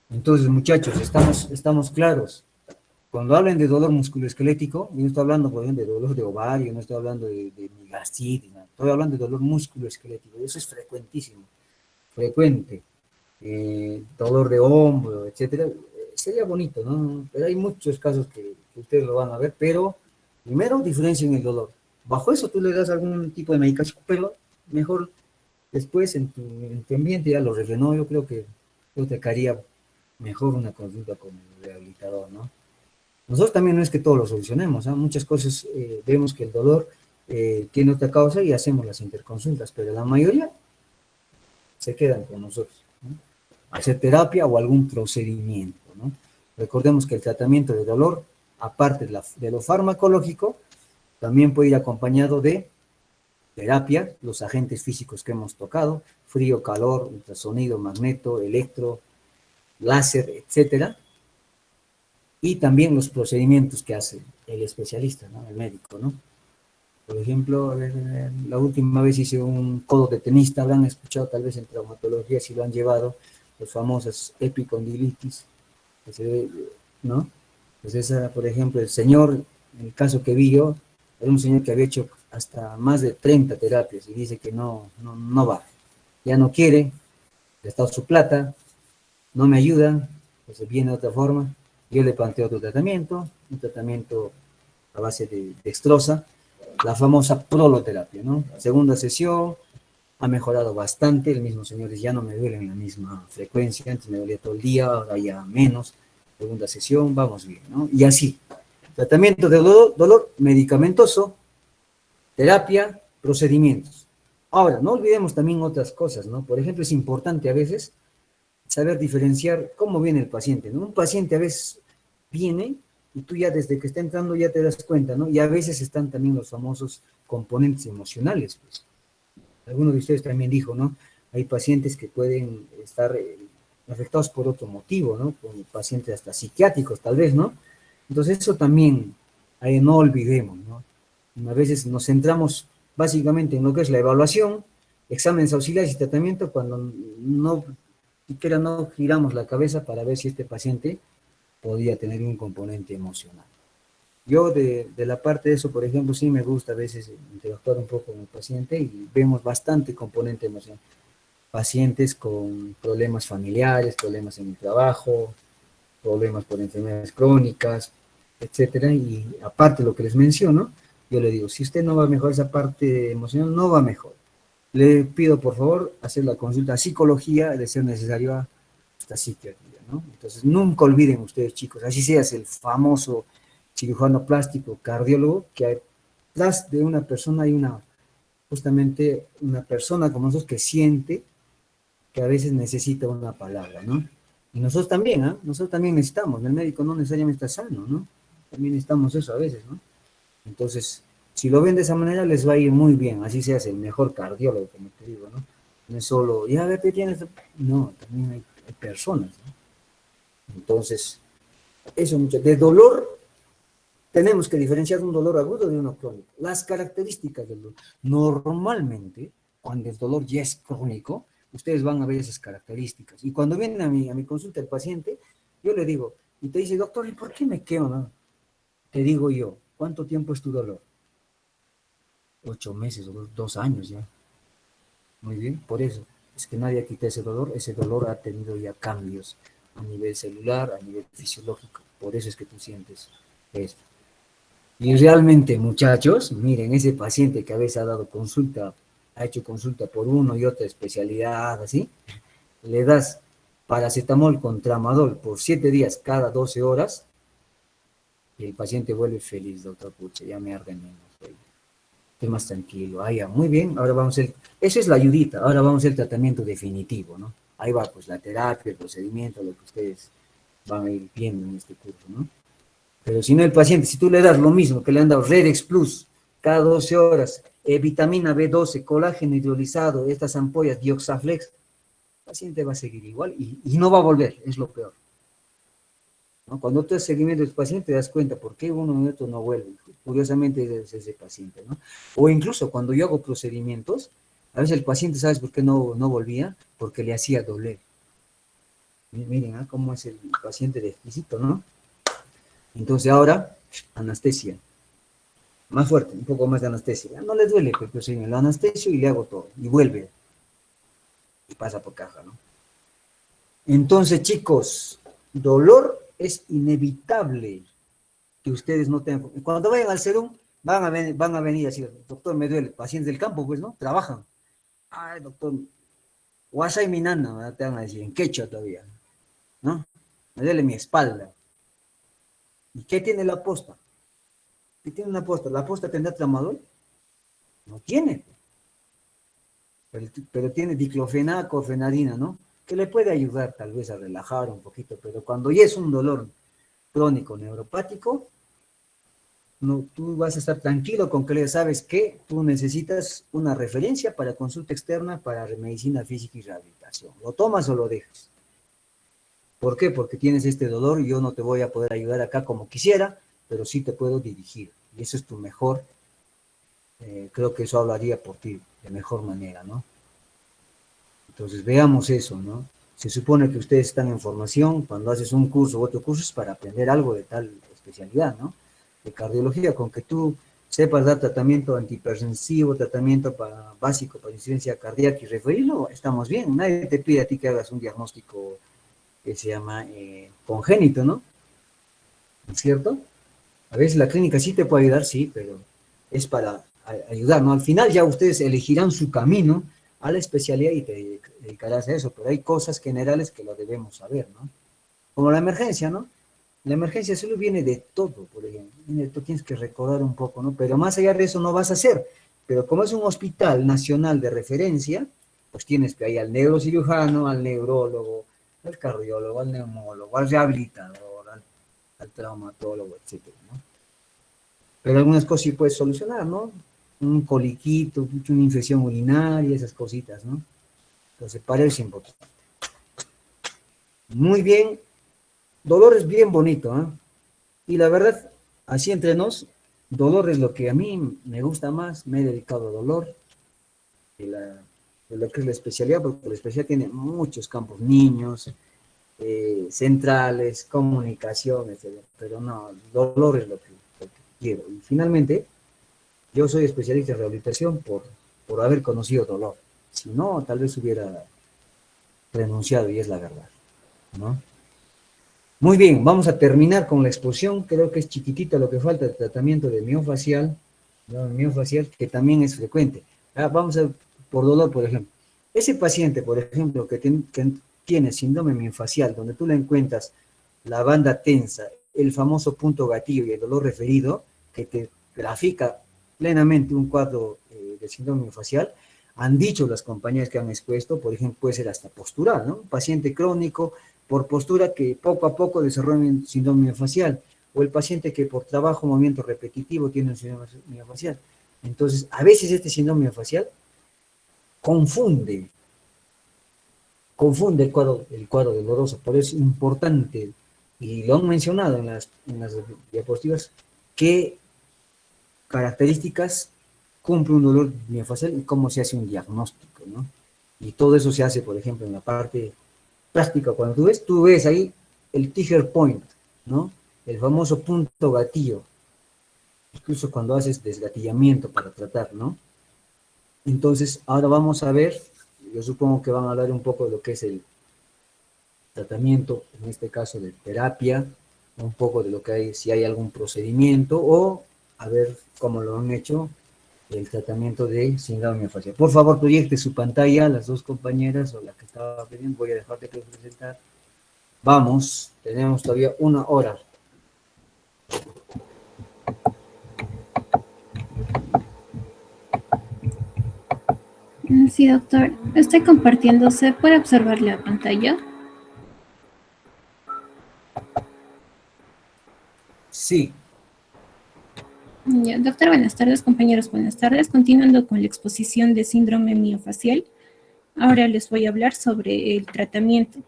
Entonces, muchachos, estamos claros. Cuando hablen de dolor musculoesquelético, yo no estoy hablando, por ejemplo, de dolor de ovario, no estoy hablando de gastritis, no. Estoy hablando de dolor musculoesquelético, eso es frecuentísimo. frecuente, dolor de hombro, etcétera, sería bonito, ¿no? Pero hay muchos casos que ustedes lo van a ver, pero primero diferencien el dolor. Bajo eso tú le das algún tipo de medicación, pero mejor después en tu ambiente ya lo refrenó. Yo creo que yo te haría mejor una consulta con el rehabilitador, ¿no? Nosotros también no es que todo lo solucionemos, ¿no? Muchas cosas vemos que el dolor tiene otra causa y hacemos las interconsultas, pero la mayoría se quedan con nosotros, ¿no? Hacer terapia o algún procedimiento, ¿no? Recordemos que el tratamiento de dolor, aparte de lo farmacológico, también puede ir acompañado de terapia, los agentes físicos que hemos tocado, frío, calor, ultrasonido, magneto, electro, láser, etcétera, y también los procedimientos que hace el especialista, ¿no? El médico, ¿no? Por ejemplo, la última vez hice un codo de tenista, habrán escuchado tal vez en traumatología si lo han llevado, los famosos epicondilitis, ¿no? Pues esa, por ejemplo, el señor, en el caso que vi yo, era un señor que había hecho hasta más de 30 terapias y dice que no va, ya no quiere, le ha estado su plata, no me ayuda, pues viene de otra forma. Yo le planteo otro tratamiento, un tratamiento a base de dextrosa, la famosa proloterapia, ¿no? Segunda sesión, ha mejorado bastante, el mismo señor dice, ya no me duele en la misma frecuencia, antes me dolía todo el día, ahora ya menos, segunda sesión, vamos bien, ¿no? Y así, tratamiento de dolor medicamentoso, terapia, procedimientos. Ahora, no olvidemos también otras cosas, ¿no? Por ejemplo, es importante a veces saber diferenciar cómo viene el paciente, ¿no? Un paciente a veces viene y tú ya desde que está entrando ya te das cuenta, ¿no? Y a veces están también los famosos componentes emocionales, pues. Alguno de ustedes también dijo, ¿no? Hay pacientes que pueden estar afectados por otro motivo, ¿no? Como pacientes hasta psiquiátricos, tal vez, ¿no? Entonces eso también, ahí no olvidemos, ¿no? A veces nos centramos básicamente en lo que es la evaluación, exámenes auxiliares y tratamiento, cuando no, siquiera no giramos la cabeza para ver si este paciente podía tener un componente emocional. Yo de la parte de eso, por ejemplo, sí me gusta a veces interactuar un poco con el paciente y vemos bastante componente emocional. Pacientes con problemas familiares, problemas en el trabajo, problemas por enfermedades crónicas, etcétera, y aparte lo que les menciono, yo le digo, si usted no va a mejorar esa parte emocional, no va mejor. Le pido, por favor, hacer la consulta a psicología, de ser necesario hasta psiquiatría, ¿no? Entonces, nunca olviden ustedes, chicos, así seas el famoso cirujano plástico, cardiólogo, que detrás de una persona hay justamente una persona como nosotros que siente que a veces necesita una palabra, ¿no? Y nosotros también, ¿eh? Nosotros también necesitamos, el médico no necesariamente está sano, ¿no? También necesitamos eso a veces, ¿no? Entonces, si lo ven de esa manera, les va a ir muy bien, así seas el mejor cardiólogo, como te digo, ¿no? No es solo, ya a ver, ¿qué tienes? No, también hay personas, ¿no? Entonces, eso mucho. De dolor, tenemos que diferenciar un dolor agudo de uno crónico. Las características del dolor. Normalmente, cuando el dolor ya es crónico, ustedes van a ver esas características. Y cuando viene a mi consulta el paciente, yo le digo, y te dice, doctor, ¿y por qué me quedo? No? Te digo yo, ¿cuánto tiempo es tu dolor? 8 meses o 2 años ya. Muy bien, por eso. Es que nadie quita ese dolor ha tenido ya cambios a nivel celular, a nivel fisiológico. Por eso es que tú sientes esto. Y realmente, muchachos, miren, ese paciente que a veces ha dado consulta, ha hecho consulta por uno y otra especialidad, así, le das paracetamol con tramadol por 7 días cada 12 horas, y el paciente vuelve feliz, doctor, pucha, ya me arde menos, estoy más tranquilo. Ah, ya, muy bien, ahora vamos a hacer, eso es la ayudita, ahora vamos a hacer el tratamiento definitivo, ¿no? Ahí va, pues, la terapia, el procedimiento, lo que ustedes van a ir viendo en este curso, ¿no? Pero si no, el paciente, si tú le das lo mismo que le han dado Redex Plus cada 12 horas, vitamina B12, colágeno hidrolizado, estas ampollas, Dioxaflex, el paciente va a seguir igual y no va a volver, es lo peor, ¿no? Cuando tú haces seguimiento del paciente, te das cuenta por qué uno y otro no vuelve. Curiosamente es ese paciente, ¿no? O incluso cuando yo hago procedimientos, a veces el paciente, ¿sabes por qué no volvía? Porque le hacía doler. Miren, ¿eh? Cómo es el paciente de exquisito, ¿no? Entonces ahora, anestesia. Más fuerte, un poco más de anestesia. Ya no le duele, pero sí, lo anestesio y le hago todo. Y vuelve. y pasa por caja, ¿no? Entonces, chicos, dolor es inevitable que ustedes no tengan. Cuando vayan al serum, van a venir así, doctor, me duele, pacientes del campo, pues, ¿no? Trabajan. Ay, doctor, Wasai mi nana, ¿verdad? Te van a decir, en quechua todavía, ¿no? Me duele mi espalda. ¿Y qué tiene la posta? ¿Qué tiene la posta? ¿La posta tendrá tramadol? No tiene. Pero tiene diclofenaco, fenadina, ¿no? Que le puede ayudar tal vez a relajar un poquito, pero cuando ya es un dolor crónico neuropático, no, tú vas a estar tranquilo con que le sabes que tú necesitas una referencia para consulta externa para medicina física y rehabilitación. ¿Lo tomas o lo dejas? ¿Por qué? Porque tienes este dolor y yo no te voy a poder ayudar acá como quisiera, pero sí te puedo dirigir. Y eso es tu mejor, creo que eso hablaría por ti de mejor manera, ¿no? Entonces veamos eso, ¿no? Se supone que ustedes están en formación, cuando haces un curso u otro curso es para aprender algo de tal especialidad, ¿no? De cardiología, con que tú sepas dar tratamiento antihipertensivo, tratamiento básico para insuficiencia cardíaca y referirlo, estamos bien. Nadie te pide a ti que hagas un diagnóstico que se llama congénito, ¿no? ¿Es cierto? A veces la clínica sí te puede ayudar, sí, pero es para ayudar, ¿no? Al final ya ustedes elegirán su camino a la especialidad y te dedicarás a eso, pero hay cosas generales que lo debemos saber, ¿no? Como la emergencia, ¿no? La emergencia solo viene de todo, por ejemplo. Tú tienes que recordar un poco, ¿no? Pero más allá de eso no vas a hacer. Pero como es un hospital nacional de referencia, pues tienes que ir al neurocirujano, al neurólogo, al cardiólogo, al neumólogo, al rehabilitador, al traumatólogo, etcétera, ¿no? Pero algunas cosas sí puedes solucionar, ¿no? Un coliquito, una infección urinaria, esas cositas, ¿no? Entonces, para eso es importante. Muy bien. Dolor es bien bonito, ¿eh? Y la verdad, así entre nos, dolor es lo que a mí me gusta más, me he dedicado a dolor, de lo que es la especialidad, porque la especialidad tiene muchos campos, niños, centrales, comunicación, etc. Pero no, dolor es lo que quiero. Y finalmente, yo soy especialista en rehabilitación por haber conocido dolor. Si no, tal vez hubiera renunciado, y es la verdad, ¿no? Muy bien, vamos a terminar con la exposición. Creo que es chiquitita lo que falta de tratamiento de miofacial, ¿no? Miofacial, que también es frecuente. Vamos a por dolor, por ejemplo. Ese paciente, por ejemplo, que tiene síndrome miofacial, donde tú le encuentras la banda tensa, el famoso punto gatillo y el dolor referido, que te grafica plenamente un cuadro de síndrome miofacial, han dicho las compañías que han expuesto, por ejemplo, puede ser hasta postural, ¿no? Un paciente crónico por postura que poco a poco desarrolla un síndrome miofacial, o el paciente que por trabajo, movimiento repetitivo tiene un síndrome miofacial. Entonces, a veces este síndrome miofacial confunde el cuadro doloroso, por eso es importante, y lo han mencionado en las diapositivas, qué características cumple un dolor miofacial y cómo se hace un diagnóstico, ¿no? Y todo eso se hace, por ejemplo, en la parte práctica. Cuando tú ves ahí el trigger point, ¿no? El famoso punto gatillo, incluso cuando haces desgatillamiento para tratar, ¿no? Entonces, ahora vamos a ver, yo supongo que van a hablar un poco de lo que es el tratamiento, en este caso de terapia, un poco de lo que hay, si hay algún procedimiento, o a ver cómo lo han hecho el tratamiento de síndrome miofacial. Por favor, proyecte su pantalla, las dos compañeras o la que estaba pidiendo, voy a dejarte que presentar. Vamos, tenemos todavía 1 hora. Sí, doctor. Estoy compartiendo. ¿Se puede observar la pantalla? Sí. Ya, doctor, buenas tardes, compañeros, buenas tardes. Continuando con la exposición de síndrome miofacial, ahora les voy a hablar sobre el tratamiento.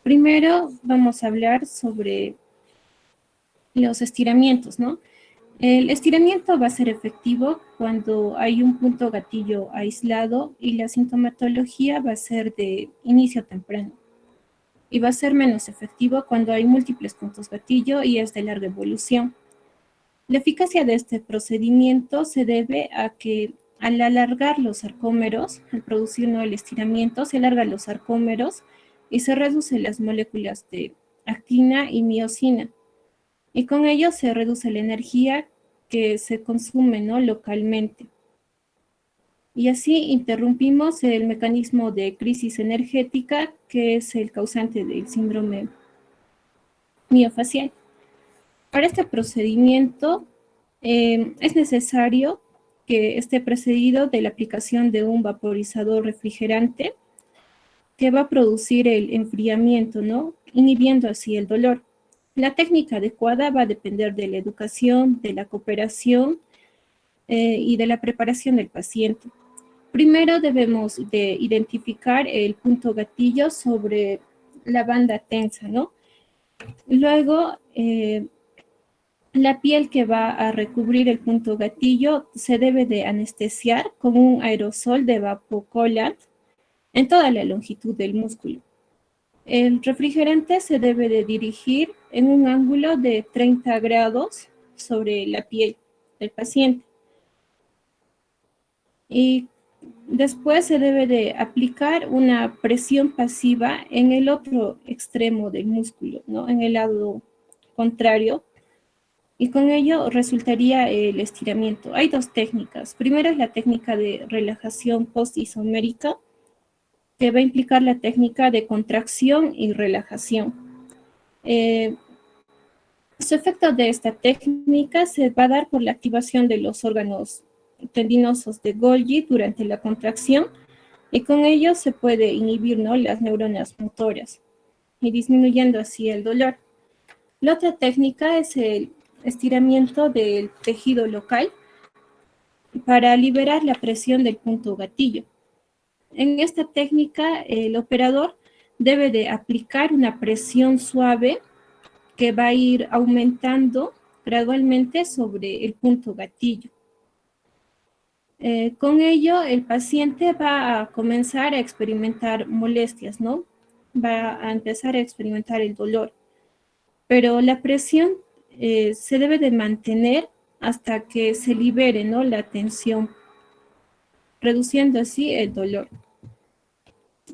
Primero vamos a hablar sobre los estiramientos, ¿no? El estiramiento va a ser efectivo cuando hay un punto gatillo aislado y la sintomatología va a ser de inicio temprano. Y va a ser menos efectivo cuando hay múltiples puntos gatillo y es de larga evolución. La eficacia de este procedimiento se debe a que al alargar los sarcómeros, al producir, ¿no?, el estiramiento, se alargan los sarcómeros y se reducen las moléculas de actina y miosina. Y con ello se reduce la energía que se consume, ¿no?, localmente. Y así interrumpimos el mecanismo de crisis energética, que es el causante del síndrome miofacial. Para este procedimiento es necesario que esté precedido de la aplicación de un vaporizador refrigerante que va a producir el enfriamiento, ¿no?, inhibiendo así el dolor. La técnica adecuada va a depender de la educación, de la cooperación y de la preparación del paciente. Primero debemos de identificar el punto gatillo sobre la banda tensa, ¿no? Luego, la piel que va a recubrir el punto gatillo se debe de anestesiar con un aerosol de vapocolat en toda la longitud del músculo. El refrigerante se debe de dirigir en un ángulo de 30 grados sobre la piel del paciente. Y después se debe de aplicar una presión pasiva en el otro extremo del músculo, ¿no?, en el lado contrario, y con ello resultaría el estiramiento. Hay dos técnicas. Primero es la técnica de relajación post-isomérica, que va a implicar la técnica de contracción y relajación. Su efecto de esta técnica se va a dar por la activación de los órganos tendinosos de Golgi durante la contracción, y con ello se puede inhibir, ¿no?, las neuronas motoras y disminuyendo así el dolor. La otra técnica es el estiramiento del tejido local para liberar la presión del punto gatillo. En esta técnica, el operador debe de aplicar una presión suave que va a ir aumentando gradualmente sobre el punto gatillo. Con ello, el paciente va a comenzar a experimentar molestias, ¿no? Va a empezar a experimentar el dolor. Pero la presión se debe de mantener hasta que se libere, ¿no?, la tensión, reduciendo así el dolor.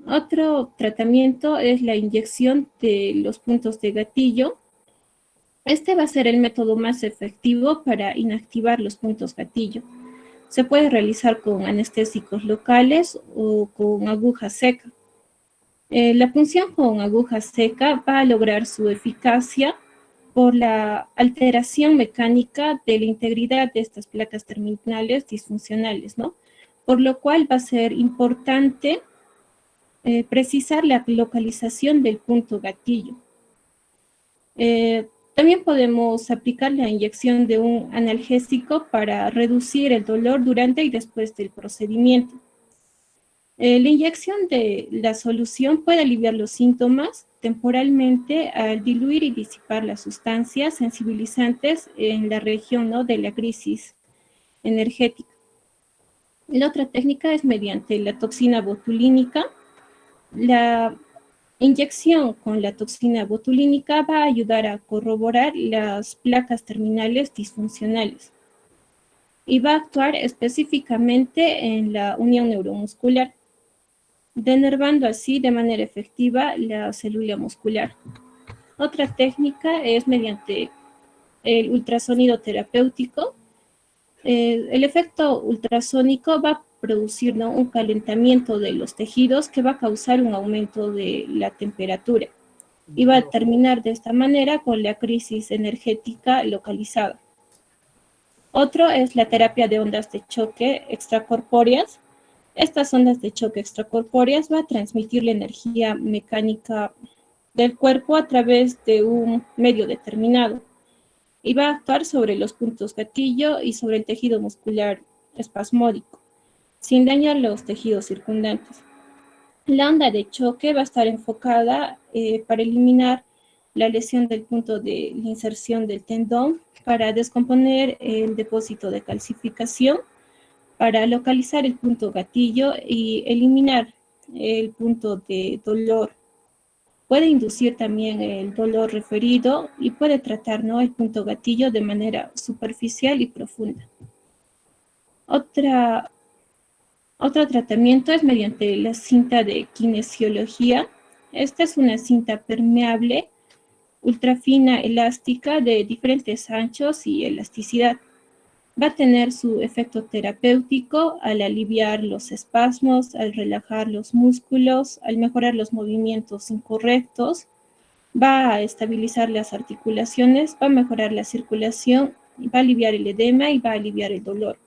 Otro tratamiento es la inyección de los puntos de gatillo. Este va a ser el método más efectivo para inactivar los puntos gatillo. Se puede realizar con anestésicos locales o con aguja seca. La punción con aguja seca va a lograr su eficacia por la alteración mecánica de la integridad de estas placas terminales disfuncionales, ¿no? Por lo cual va a ser importante precisar la localización del punto gatillo. También podemos aplicar la inyección de un analgésico para reducir el dolor durante y después del procedimiento. La inyección de la solución puede aliviar los síntomas temporalmente al diluir y disipar las sustancias sensibilizantes en la región, ¿no?, de la crisis energética. La otra técnica es mediante la toxina botulínica. La inyección con la toxina botulínica va a ayudar a corroborar las placas terminales disfuncionales y va a actuar específicamente en la unión neuromuscular, denervando así de manera efectiva la célula muscular. Otra técnica es mediante el ultrasonido terapéutico. El efecto ultrasónico va a producir, ¿no?, un calentamiento de los tejidos que va a causar un aumento de la temperatura y va a terminar de esta manera con la crisis energética localizada. Otro es la terapia de ondas de choque extracorpóreas. Estas ondas de choque extracorpóreas va a transmitir la energía mecánica del cuerpo a través de un medio determinado y va a actuar sobre los puntos gatillo y sobre el tejido muscular espasmódico, sin dañar los tejidos circundantes. La onda de choque va a estar enfocada para eliminar la lesión del punto de la inserción del tendón, para descomponer el depósito de calcificación, para localizar el punto gatillo y eliminar el punto de dolor. Puede inducir también el dolor referido y puede tratar, ¿no?, el punto gatillo de manera superficial y profunda. Otra Otro tratamiento es mediante la cinta de kinesiología. Esta es una cinta permeable, ultrafina, elástica, de diferentes anchos y elasticidad. Va a tener su efecto terapéutico al aliviar los espasmos, al relajar los músculos, al mejorar los movimientos incorrectos, va a estabilizar las articulaciones, va a mejorar la circulación, va a aliviar el edema y va a aliviar el dolor.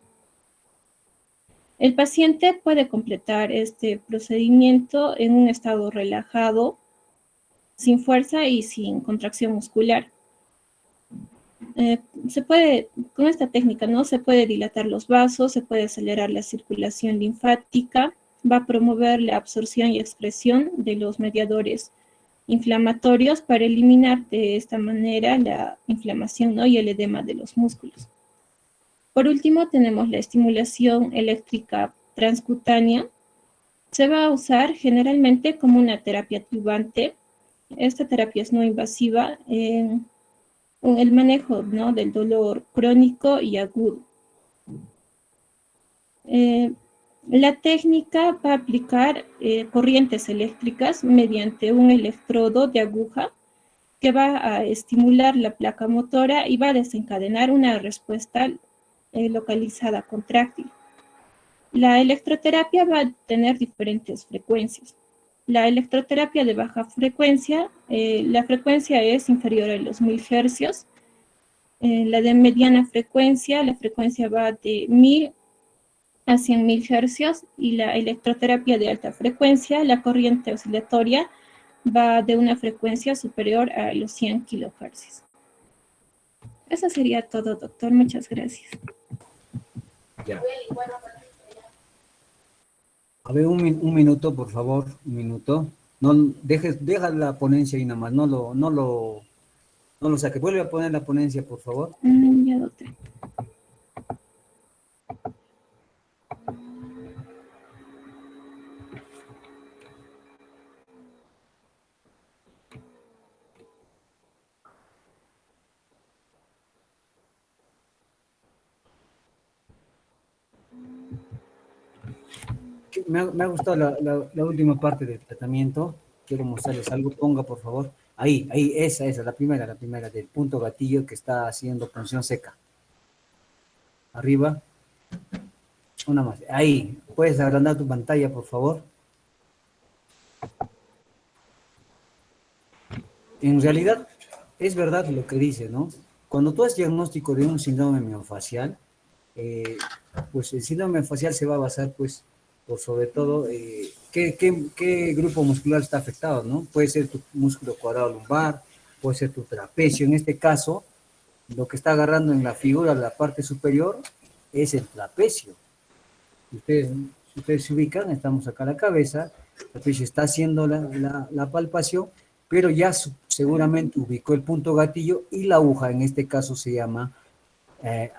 El paciente puede completar este procedimiento en un estado relajado, sin fuerza y sin contracción muscular. Con esta técnica, ¿no? Se puede dilatar los vasos, se puede acelerar la circulación linfática, va a promover la absorción y expresión de los mediadores inflamatorios para eliminar de esta manera la inflamación, ¿no? Y el edema de los músculos. Por último, tenemos la estimulación eléctrica transcutánea. Se va a usar generalmente como una terapia tubante. Esta terapia es no invasiva en el manejo, ¿no? Del dolor crónico y agudo. La técnica va a aplicar corrientes eléctricas mediante un electrodo de aguja que va a estimular la placa motora y va a desencadenar una respuesta localizada contráctil. La electroterapia va a tener diferentes frecuencias. La electroterapia de baja frecuencia, la frecuencia es inferior a los 1000 hercios. La de mediana frecuencia, la frecuencia va de 1000 a 100.000 hercios, y la electroterapia de alta frecuencia, la corriente oscilatoria, va de una frecuencia superior a los 100 kilohercios. Eso sería todo, doctor. Muchas gracias. Ya. A ver, un minuto, por favor, un minuto. No deja la ponencia ahí nomás, no lo saque. Vuelve a poner la ponencia, por favor. Ya, doctor. Me ha gustado la última parte del tratamiento. Quiero mostrarles algo. Ponga, por favor. Ahí, esa, la primera, del punto gatillo que está haciendo punción seca. Arriba. Una más. Ahí. ¿Puedes agrandar tu pantalla, por favor? En realidad, es verdad lo que dice, ¿no? Cuando tú haces diagnóstico de un síndrome miofascial, pues el síndrome miofascial se va a basar, pues, por sobre todo, qué grupo muscular está afectado, ¿no? Puede ser tu músculo cuadrado lumbar, puede ser tu trapecio. En este caso, lo que está agarrando en la figura, la parte superior, es el trapecio. Ustedes se ubican, estamos acá a la cabeza, el trapecio está haciendo la palpación, pero ya seguramente ubicó el punto gatillo y la aguja, en este caso se llama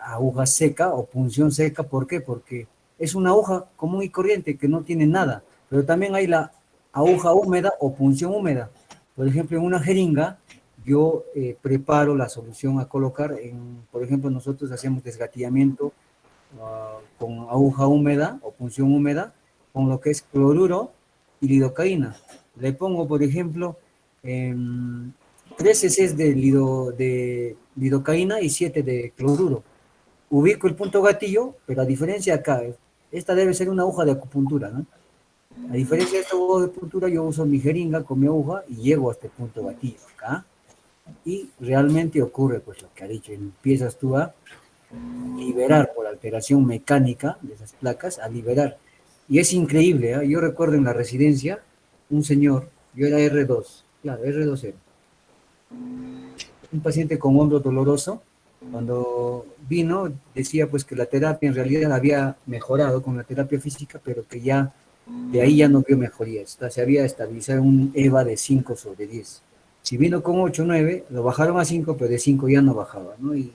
aguja seca o punción seca. ¿Por qué? Porque es una aguja común y corriente que no tiene nada, pero también hay la aguja húmeda o punción húmeda. Por ejemplo, en una jeringa yo preparo la solución a colocar, por ejemplo, nosotros hacemos desgatillamiento con aguja húmeda o punción húmeda, con lo que es cloruro y lidocaína. Le pongo, por ejemplo, 3 cc de lidocaína y 7 de cloruro. Ubico el punto gatillo, pero a diferencia acá, esta debe ser una aguja de acupuntura, ¿no? A diferencia de esta aguja de acupuntura, yo uso mi jeringa con mi aguja y llego a este punto gatillo acá. Y realmente ocurre, pues, lo que ha dicho. Empiezas tú a liberar por alteración mecánica de esas placas, a liberar. Y es increíble, ¿eh? Yo recuerdo en la residencia, un señor, yo era R2, claro, R2 un paciente con hombro doloroso. Cuando vino, decía pues que la terapia en realidad había mejorado con la terapia física, pero que ya de ahí ya no vio mejoría. Se había estabilizado en un EVA de 5 sobre 10. Si vino con 8, 9, lo bajaron a 5, pero de 5 ya no bajaba, ¿no? Y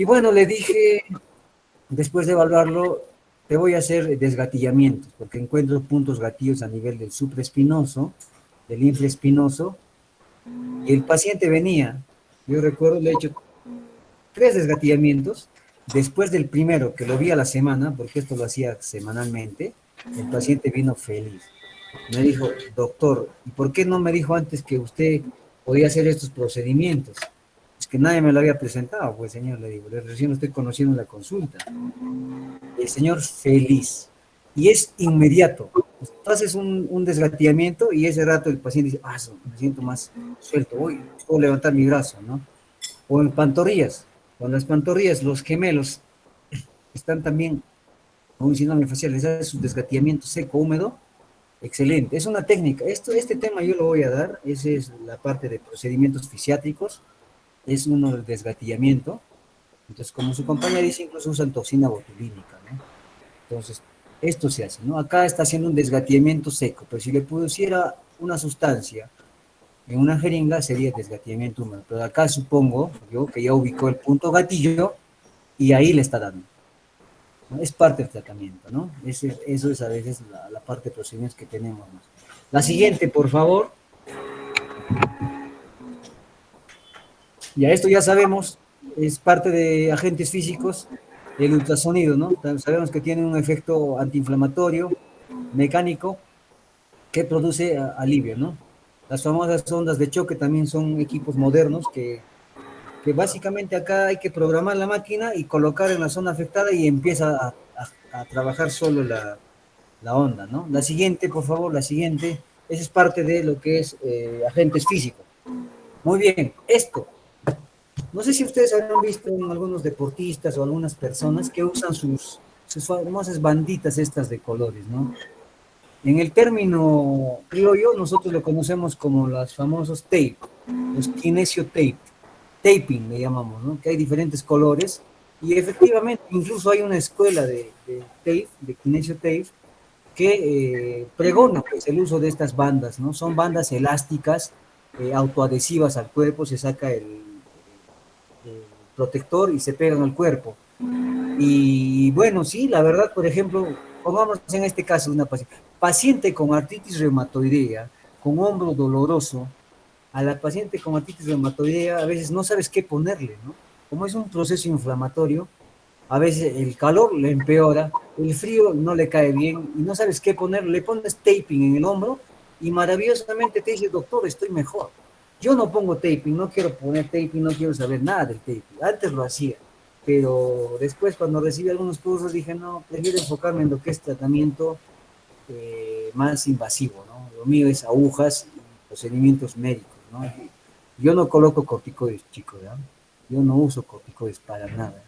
bueno, le dije, después de evaluarlo, te voy a hacer desgatillamientos, porque encuentro puntos gatillos a nivel del supraespinoso, del infraespinoso, y el paciente venía. Yo recuerdo, le he hecho 3 desgatillamientos Después del primero, que lo vi a la semana, porque esto lo hacía semanalmente, el paciente vino feliz. Me dijo, doctor, ¿y por qué no me dijo antes que usted podía hacer estos procedimientos? Es que nadie me lo había presentado, pues señor, le digo, recién lo estoy conociendo en la consulta. El señor feliz. Y es inmediato. Tú haces un desgatillamiento y ese rato el paciente dice, me siento más suelto, hoy puedo levantar mi brazo, ¿no? O en pantorrillas. Con las pantorrillas, los gemelos están también con un síndrome facial, les hace su desgatillamiento seco, húmedo, excelente. Es una técnica. Este tema yo lo voy a dar, esa es la parte de procedimientos fisiátricos, es uno del desgatillamiento. Entonces, como su compañera dice, incluso usan toxina botulínica, ¿no? Entonces, esto se hace, ¿no? Acá está haciendo un desgatillamiento seco, pero si le pusiera una sustancia en una jeringa sería desgatillamiento húmedo. Pero acá supongo yo que ya ubicó el punto gatillo y ahí le está dando, ¿no? Es parte del tratamiento, ¿no? Eso es a veces la parte de procedimientos que tenemos, ¿no? La siguiente, por favor. Ya esto ya sabemos, es parte de agentes físicos, el ultrasonido, ¿no? Sabemos que tiene un efecto antiinflamatorio, mecánico, que produce alivio, ¿no? Las famosas ondas de choque también son equipos modernos que básicamente acá hay que programar la máquina y colocar en la zona afectada y empieza a trabajar solo la onda, ¿no? La siguiente, por favor, la siguiente. Esa es parte de lo que es agentes físicos. Muy bien, esto. No sé si ustedes habrán visto en algunos deportistas o algunas personas que usan sus famosas banditas estas de colores, ¿no? En el término criollo, nosotros lo conocemos como los famosos tape, los kinesio tape, taping le llamamos, ¿no? Que hay diferentes colores y efectivamente incluso hay una escuela de tape, de kinesio tape, que pregona pues, el uso de estas bandas, ¿no? Son bandas elásticas, autoadhesivas al cuerpo, se saca el protector y se pegan al cuerpo. Y bueno, sí, la verdad, por ejemplo, pongamos en este caso una paciente con artritis reumatoidea, con hombro doloroso, a la paciente con artritis reumatoidea a veces no sabes qué ponerle, ¿no? Como es un proceso inflamatorio, a veces el calor le empeora, el frío no le cae bien y no sabes qué ponerle, le pones taping en el hombro y maravillosamente te dice, doctor, estoy mejor. Yo no pongo taping, no quiero poner taping, no quiero saber nada del taping. Antes lo hacía, pero después cuando recibí algunos cursos dije, no, prefiero enfocarme en lo que es tratamiento más invasivo, ¿no? Lo mío es agujas y procedimientos médicos, ¿no? Yo no coloco corticoides, chicos, ¿ya? Yo no uso corticoides para nada.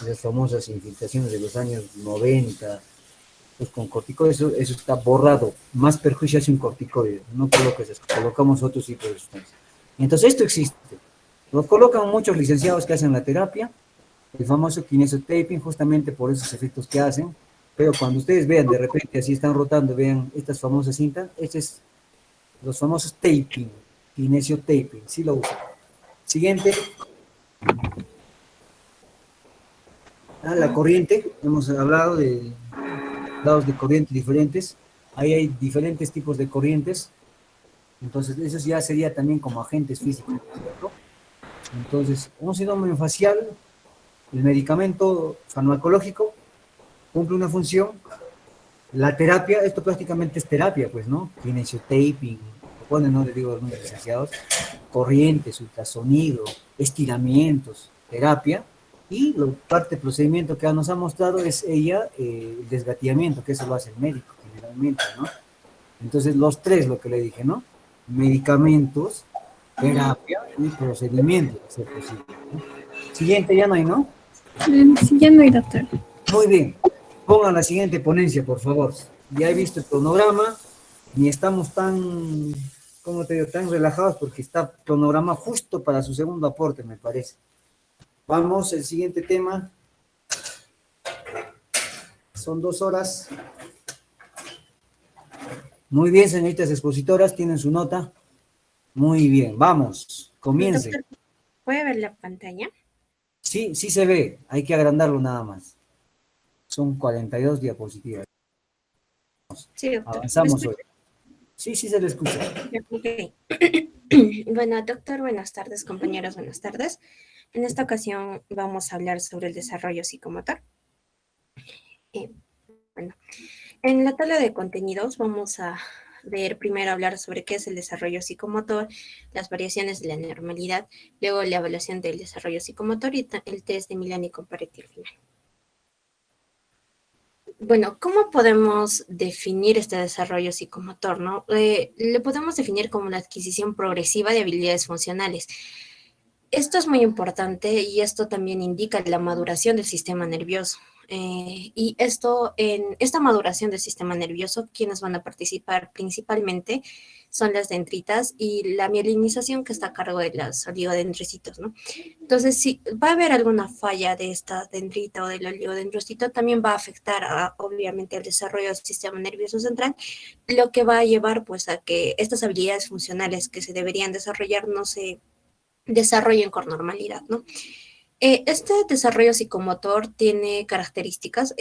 Esas famosas infiltraciones de los años 90, pues con corticoides, eso está borrado. Más perjuicio hace un corticoide, no colocas eso, colocamos otro tipo de sustancias. Entonces esto existe. Lo colocan muchos licenciados que hacen la terapia, el famoso kinesiotaping, justamente por esos efectos que hacen, pero cuando ustedes vean de repente así están rotando, vean estas famosas cintas, este es los famosos taping, kinesiotaping, sí lo usan. Siguiente. La corriente, hemos hablado de lados de corriente diferentes, ahí hay diferentes tipos de corrientes, entonces eso ya sería también como agentes físicos, ¿cierto? Entonces, un síndrome facial, el medicamento farmacológico cumple una función, la terapia, esto prácticamente es terapia, pues, ¿no? Kinesiotaping, ponen, no le digo a algunos licenciados, corrientes, ultrasonido, estiramientos, terapia, y la parte de procedimiento que nos ha mostrado es ella, el desgatillamiento, que eso lo hace el médico generalmente, ¿no? Entonces, los tres, lo que le dije, ¿no? Medicamentos, terapia y procedimiento, si es posible, ¿no? Siguiente, ya no hay, ¿no? Sí, ya no hay, doctor. Muy bien. Pongan la siguiente ponencia, por favor. Ya he visto el cronograma, ni estamos tan, ¿cómo te digo?, tan relajados porque está cronograma justo para su segundo aporte, me parece. Vamos, el siguiente tema. Son 2 horas. Muy bien, señoritas expositoras, tienen su nota. Muy bien, vamos, comience. Doctor, ¿puede ver la pantalla? Sí, sí se ve, hay que agrandarlo nada más. Son 42 diapositivas. Sí, doctor. Avanzamos hoy. Sí, sí se le escucha. Ok. Bueno, doctor, buenas tardes, compañeros, buenas tardes. En esta ocasión vamos a hablar sobre el desarrollo psicomotor. Eh, bueno, en la tabla de contenidos vamos a ver primero hablar sobre qué es el desarrollo psicomotor, las variaciones de la normalidad, luego la evaluación del desarrollo psicomotor y el test de Milani-Comparetti al final. Bueno, ¿cómo podemos definir este desarrollo psicomotor, no? Lo podemos definir como la adquisición progresiva de habilidades funcionales. Esto es muy importante y esto también indica la maduración del sistema nervioso. Y en esta maduración del sistema nervioso, quienes van a participar principalmente son las dendritas y la mielinización que está a cargo de los oligodendrocitos, ¿no? Entonces, si va a haber alguna falla de esta dendrita o del oligodendrocito, también va a afectar obviamente el desarrollo del sistema nervioso central, lo que va a llevar pues a que estas habilidades funcionales que se deberían desarrollar no se desarrollen con normalidad, ¿no? Este desarrollo psicomotor tiene características,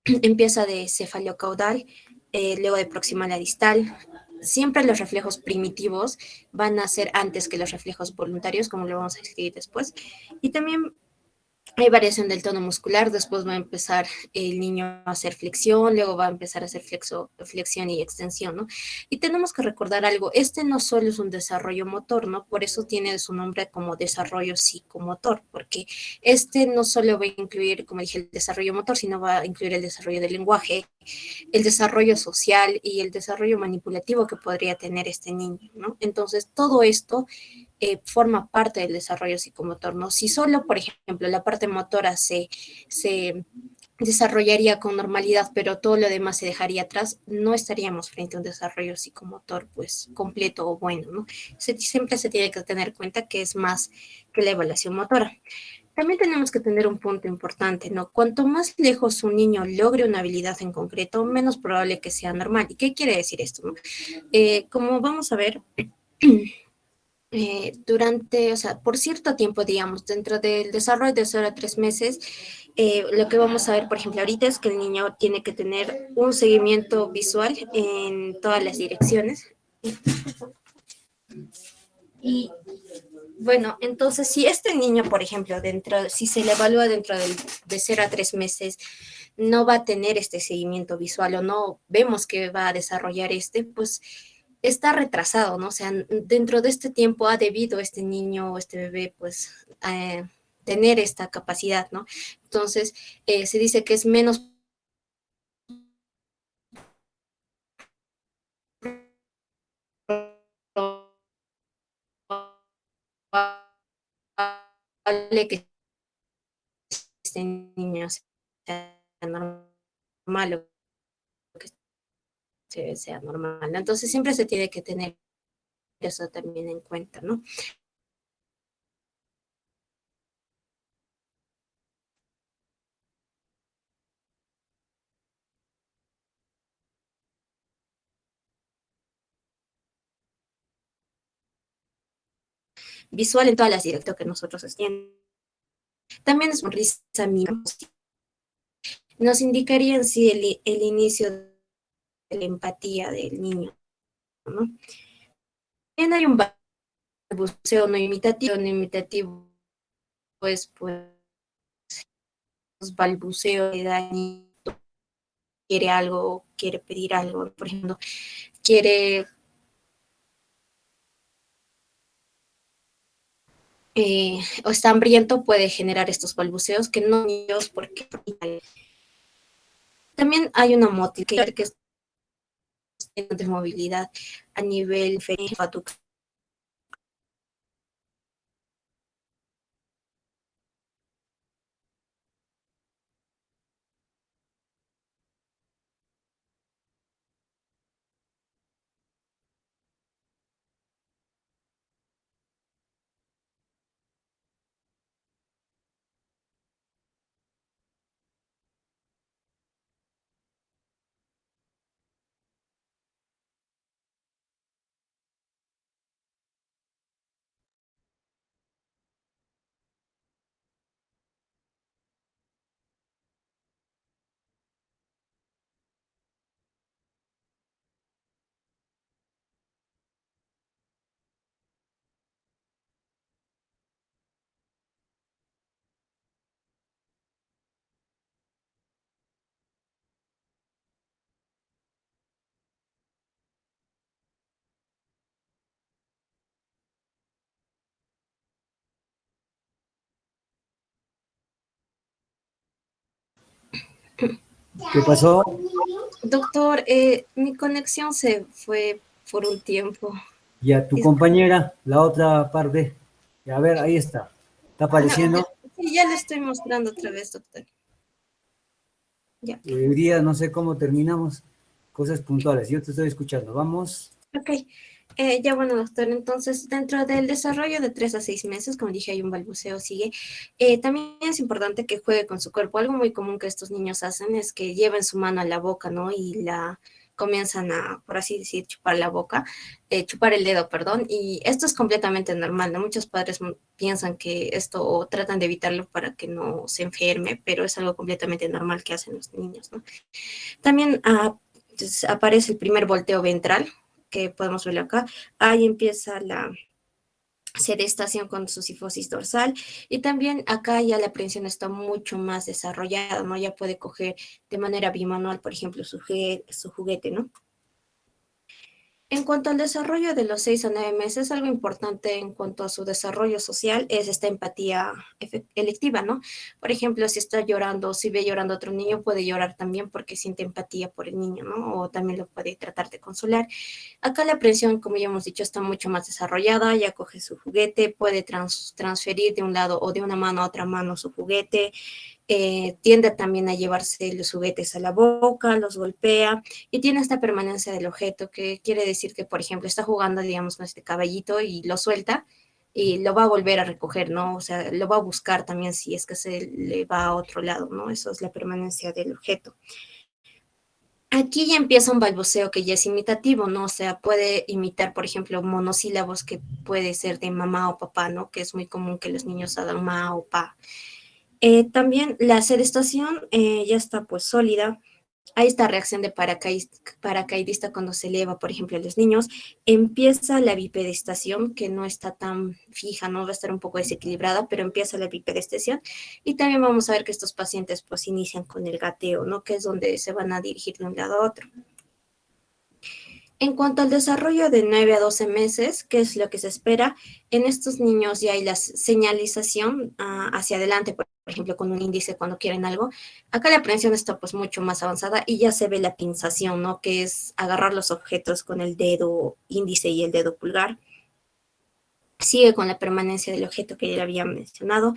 empieza de cefalocaudal, luego de proximal a distal. Siempre los reflejos primitivos van a ser antes que los reflejos voluntarios, como lo vamos a escribir después. Y también hay variación del tono muscular, después va a empezar el niño a hacer flexión, luego va a empezar a hacer flexión y extensión, ¿no? Y tenemos que recordar algo, este no solo es un desarrollo motor, ¿no? Por eso tiene su nombre como desarrollo psicomotor, porque este no solo va a incluir, como dije, el desarrollo motor, sino va a incluir el desarrollo del lenguaje, el desarrollo social y el desarrollo manipulativo que podría tener este niño, ¿no? Entonces, todo esto forma parte del desarrollo psicomotor, ¿no? Si solo, por ejemplo, la parte motora se desarrollaría con normalidad, pero todo lo demás se dejaría atrás, no estaríamos frente a un desarrollo psicomotor, pues, completo o bueno, ¿no? Siempre se tiene que tener en cuenta que es más que la evaluación motora. También tenemos que tener un punto importante, ¿no? Cuanto más lejos un niño logre una habilidad en concreto, menos probable que sea normal. ¿Y qué quiere decir esto, no? Como vamos a ver, o sea, por cierto tiempo, digamos, dentro del desarrollo de 0 a 3 meses, lo que vamos a ver, por ejemplo, ahorita es que el niño tiene que tener un seguimiento visual en todas las direcciones. Y bueno, entonces, si este niño, por ejemplo, si se le evalúa de 0 a 3 meses, no va a tener este seguimiento visual o no vemos que va a desarrollar pues está retrasado, ¿no? O sea, dentro de este tiempo ha debido este niño o este bebé, pues, tener esta capacidad, ¿no? Entonces, se dice que es menos probable que este niño sea normal o que sea normal, ¿no? Entonces, siempre se tiene que tener eso también en cuenta, ¿no? Visual en todas las direcciones que nosotros hacemos. También es sonrisa mínima. Nos indicaría en sí el inicio de la empatía del niño, ¿no? También hay un balbuceo no imitativo, pues balbuceo de daño, quiere algo, quiere pedir algo, por ejemplo, quiere o está hambriento, puede generar estos balbuceos que no ellos porque también hay una motilidad que es de movilidad a nivel ¿Qué pasó? Doctor, mi conexión se fue por un tiempo. Ya, tu Dis- compañera, la otra parte. A ver, ahí está. ¿Está no, apareciendo? sí, ya le estoy mostrando otra vez, doctor. Ya. Hoy día no sé cómo terminamos. Cosas puntuales. Yo te estoy escuchando. Vamos. Ok, ya bueno, doctor, entonces dentro del desarrollo de 3 a 6 meses, como dije, hay un balbuceo, sigue. También es importante que juegue con su cuerpo. Algo muy común que estos niños hacen es que lleven su mano a la boca, ¿no? Y la comienzan a, por así decir, chupar la boca, chupar el dedo, perdón, y esto es completamente normal, ¿no? Muchos padres piensan que esto o tratan de evitarlo para que no se enferme, pero es algo completamente normal que hacen los niños, ¿no? También aparece el primer volteo ventral, que podemos verlo acá. Ahí empieza la sedestación con su sifosis dorsal y también acá ya la aprehensión está mucho más desarrollada, ¿no? Ya puede coger de manera bimanual, por ejemplo, su juguete, ¿no? En cuanto al desarrollo de los 6 a 9 meses, algo importante en cuanto a su desarrollo social es esta empatía electiva, ¿no? Por ejemplo, si está llorando, si ve llorando a otro niño, puede llorar también porque siente empatía por el niño, ¿no? O también lo puede tratar de consolar. Acá la aprehensión, como ya hemos dicho, está mucho más desarrollada, ya coge su juguete, puede transferir de un lado o de una mano a otra mano su juguete, tiende también a llevarse los juguetes a la boca, los golpea y tiene esta permanencia del objeto, que quiere decir que, por ejemplo, está jugando, digamos, con este caballito y lo suelta y lo va a volver a recoger, ¿no? O sea, lo va a buscar también si es que se le va a otro lado, ¿no? Eso es la permanencia del objeto. Aquí ya empieza un balbuceo que ya es imitativo, ¿no? O sea, puede imitar, por ejemplo, monosílabos que puede ser de mamá o papá, ¿no? Que es muy común que los niños hagan ma o pa. También la sedestación ya está pues sólida. Hay esta reacción de paracaidista cuando se eleva, por ejemplo, a los niños. Empieza la bipedestación, que no está tan fija, ¿no? Va a estar un poco desequilibrada, pero empieza la bipedestación. Y también vamos a ver que estos pacientes pues inician con el gateo, ¿no? Que es donde se van a dirigir de un lado a otro. En cuanto al desarrollo de 9 a 12 meses, ¿qué es lo que se espera? En estos niños ya hay la señalización hacia adelante, por ejemplo, con un índice cuando quieren algo. Acá la aprehensión está pues mucho más avanzada y ya se ve la pinzación, ¿no? Que es agarrar los objetos con el dedo índice y el dedo pulgar. Sigue con la permanencia del objeto que ya había mencionado.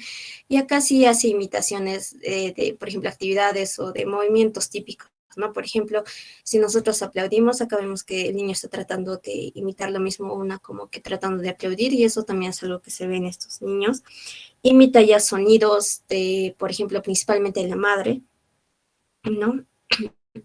Y acá sí hace imitaciones de, por ejemplo, actividades o de movimientos típicos, ¿no? Por ejemplo, si nosotros aplaudimos, acá vemos que el niño está tratando de imitar lo mismo, una como que tratando de aplaudir, y eso también es algo que se ve en estos niños. Imita ya sonidos de, por ejemplo, principalmente de la madre, ¿no?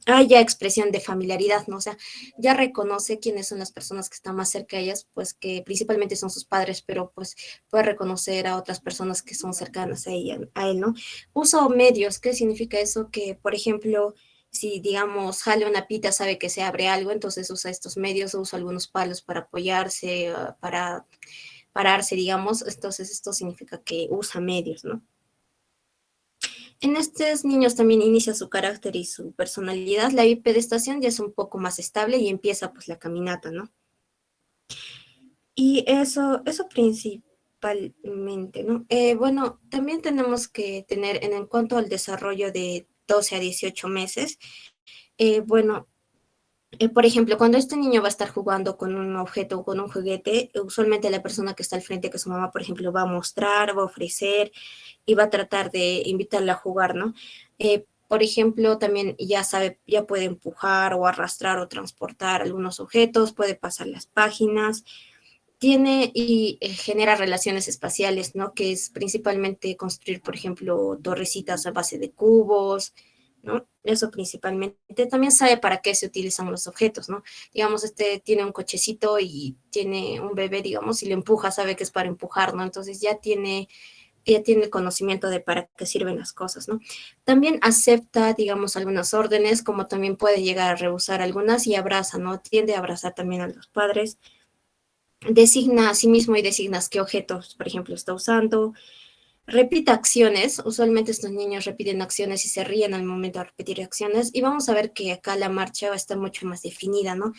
Hay ya expresión de familiaridad, ¿no? O sea, ya reconoce quiénes son las personas que están más cerca de ellas, pues que principalmente son sus padres, pero pues puede reconocer a otras personas que son cercanas a ella, a él, ¿no? Uso medios, ¿qué significa eso? Que, por ejemplo, si digamos jale una pita, sabe que se abre algo, entonces usa estos medios, usa algunos palos para apoyarse, para pararse, digamos, entonces esto significa que usa medios, ¿no? En estos niños también inicia su carácter y su personalidad. La bipedestación ya es un poco más estable y empieza pues la caminata, ¿no? Y eso principalmente, ¿no? Bueno, también tenemos que tener en cuanto al desarrollo de 12 a 18 meses, bueno, por ejemplo, cuando este niño va a estar jugando con un objeto o con un juguete, usualmente la persona que está al frente, que su mamá, por ejemplo, va a mostrar, va a ofrecer y va a tratar de invitarla a jugar, ¿no? Por ejemplo, también ya sabe, ya puede empujar o arrastrar o transportar algunos objetos, puede pasar las páginas, tiene y genera relaciones espaciales, ¿no? Que es principalmente construir, por ejemplo, torrecitas a base de cubos, ¿no? Eso principalmente. También sabe para qué se utilizan los objetos, ¿no? Digamos, este tiene un cochecito y tiene un bebé, digamos, y le empuja, sabe que es para empujar, ¿no? Entonces ya tiene el conocimiento de para qué sirven las cosas, ¿no? También acepta, digamos, algunas órdenes, como también puede llegar a rehusar algunas y abraza, ¿no? Tiende a abrazar también a los padres. Designa a sí mismo y designas qué objetos, por ejemplo, está usando. Repite acciones, usualmente estos niños repiten acciones y se ríen al momento de repetir acciones, y vamos a ver que acá la marcha va a estar mucho más definida, ¿no?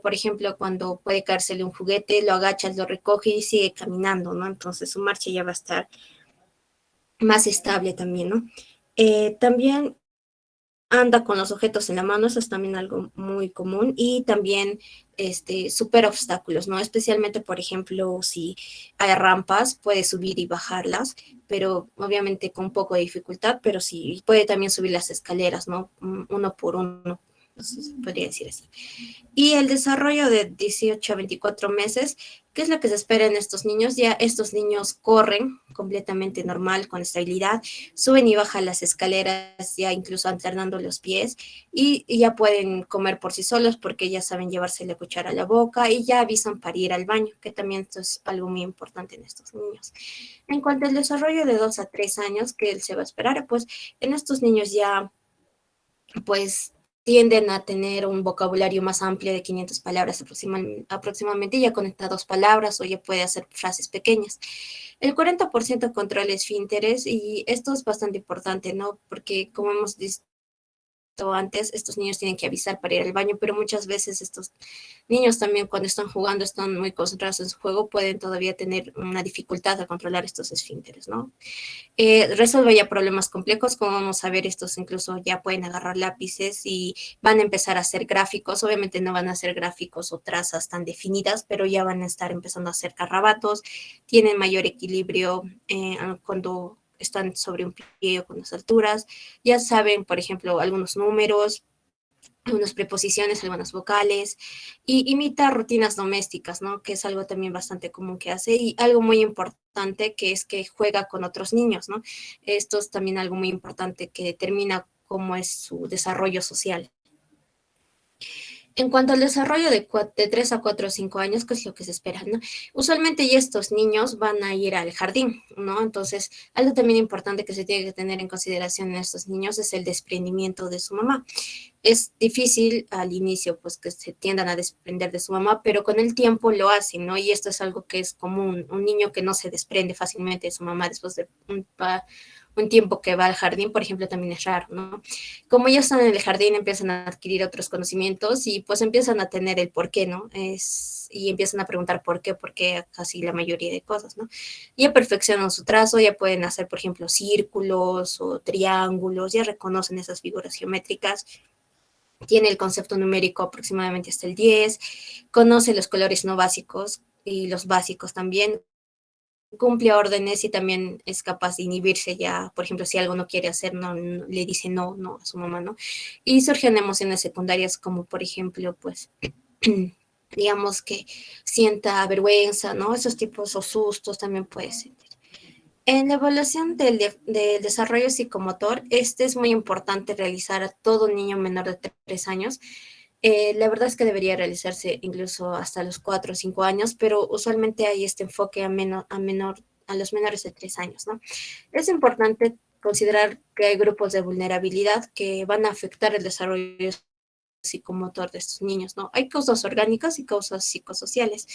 Por ejemplo, cuando puede caérsele un juguete, lo agachas, lo recoge y sigue caminando, ¿no? Entonces su marcha ya va a estar más estable también, ¿no? También anda con los objetos en la mano, eso es también algo muy común, y también supera obstáculos, ¿no? Especialmente, por ejemplo, si hay rampas, puede subir y bajarlas, pero obviamente con un poco de dificultad, pero sí puede también subir las escaleras, ¿no? Uno por uno, entonces, podría decir así. Y el desarrollo de 18 a 24 meses, ¿qué es lo que se espera en estos niños? Ya estos niños corren completamente normal, con estabilidad, suben y bajan las escaleras, ya incluso alternando los pies, y ya pueden comer por sí solos porque ya saben llevarse la cuchara a la boca y ya avisan para ir al baño, que también esto es algo muy importante en estos niños. En cuanto al desarrollo de 2 a 3 años, que él se va a esperar, pues en estos niños ya pues tienden a tener un vocabulario más amplio de 500 palabras aproximadamente, ya conecta 2 palabras o ya puede hacer frases pequeñas. El 40% controla esfínteres y esto es bastante importante, ¿no? Porque como hemos visto antes, estos niños tienen que avisar para ir al baño, pero muchas veces estos niños también cuando están jugando, están muy concentrados en su juego, pueden todavía tener una dificultad a controlar estos esfínteres, ¿no? Resuelve ya problemas complejos, como vamos a ver, estos incluso ya pueden agarrar lápices y van a empezar a hacer gráficos, obviamente no van a hacer gráficos o trazas tan definidas, pero ya van a estar empezando a hacer carrabatos, tienen mayor equilibrio cuando están sobre un pie o con las alturas, ya saben, por ejemplo, algunos números, algunas preposiciones, algunas vocales, y imita rutinas domésticas, ¿no? Que es algo también bastante común que hace, y algo muy importante que es que juega con otros niños, ¿no? Esto es también algo muy importante que determina cómo es su desarrollo social. En cuanto al desarrollo de 3 a 4 o 5 años, que es lo que se espera, ¿no? Usualmente ya estos niños van a ir al jardín, ¿no? Entonces, algo también importante que se tiene que tener en consideración en estos niños es el desprendimiento de su mamá. Es difícil al inicio, pues, que se tiendan a desprender de su mamá, pero con el tiempo lo hacen, ¿no? Y esto es algo que es común. Un niño que no se desprende fácilmente de su mamá después de un tiempo que va al jardín, por ejemplo, también es raro, ¿no? Como ellos están en el jardín, empiezan a adquirir otros conocimientos y pues empiezan a tener el por qué, ¿no? Y empiezan a preguntar por qué casi la mayoría de cosas, ¿no? Ya perfeccionan su trazo, ya pueden hacer, por ejemplo, círculos o triángulos, ya reconocen esas figuras geométricas, tiene el concepto numérico aproximadamente hasta el 10, conoce los colores no básicos y los básicos también, cumple órdenes y también es capaz de inhibirse ya, por ejemplo, si algo no quiere hacer, le dice no a su mamá, ¿no? Y surgen emociones secundarias como, por ejemplo, pues, digamos que sienta vergüenza, ¿no? Esos tipos o sustos también puede sentir. En la evaluación del desarrollo psicomotor, es muy importante realizar a todo niño menor de 3 años. La verdad es que debería realizarse incluso hasta los 4 o 5 años, pero usualmente hay este enfoque a los menores de 3 años, ¿no? Es importante considerar que hay grupos de vulnerabilidad que van a afectar el desarrollo psicomotor de estos niños, ¿no? Hay causas orgánicas y causas psicosociales.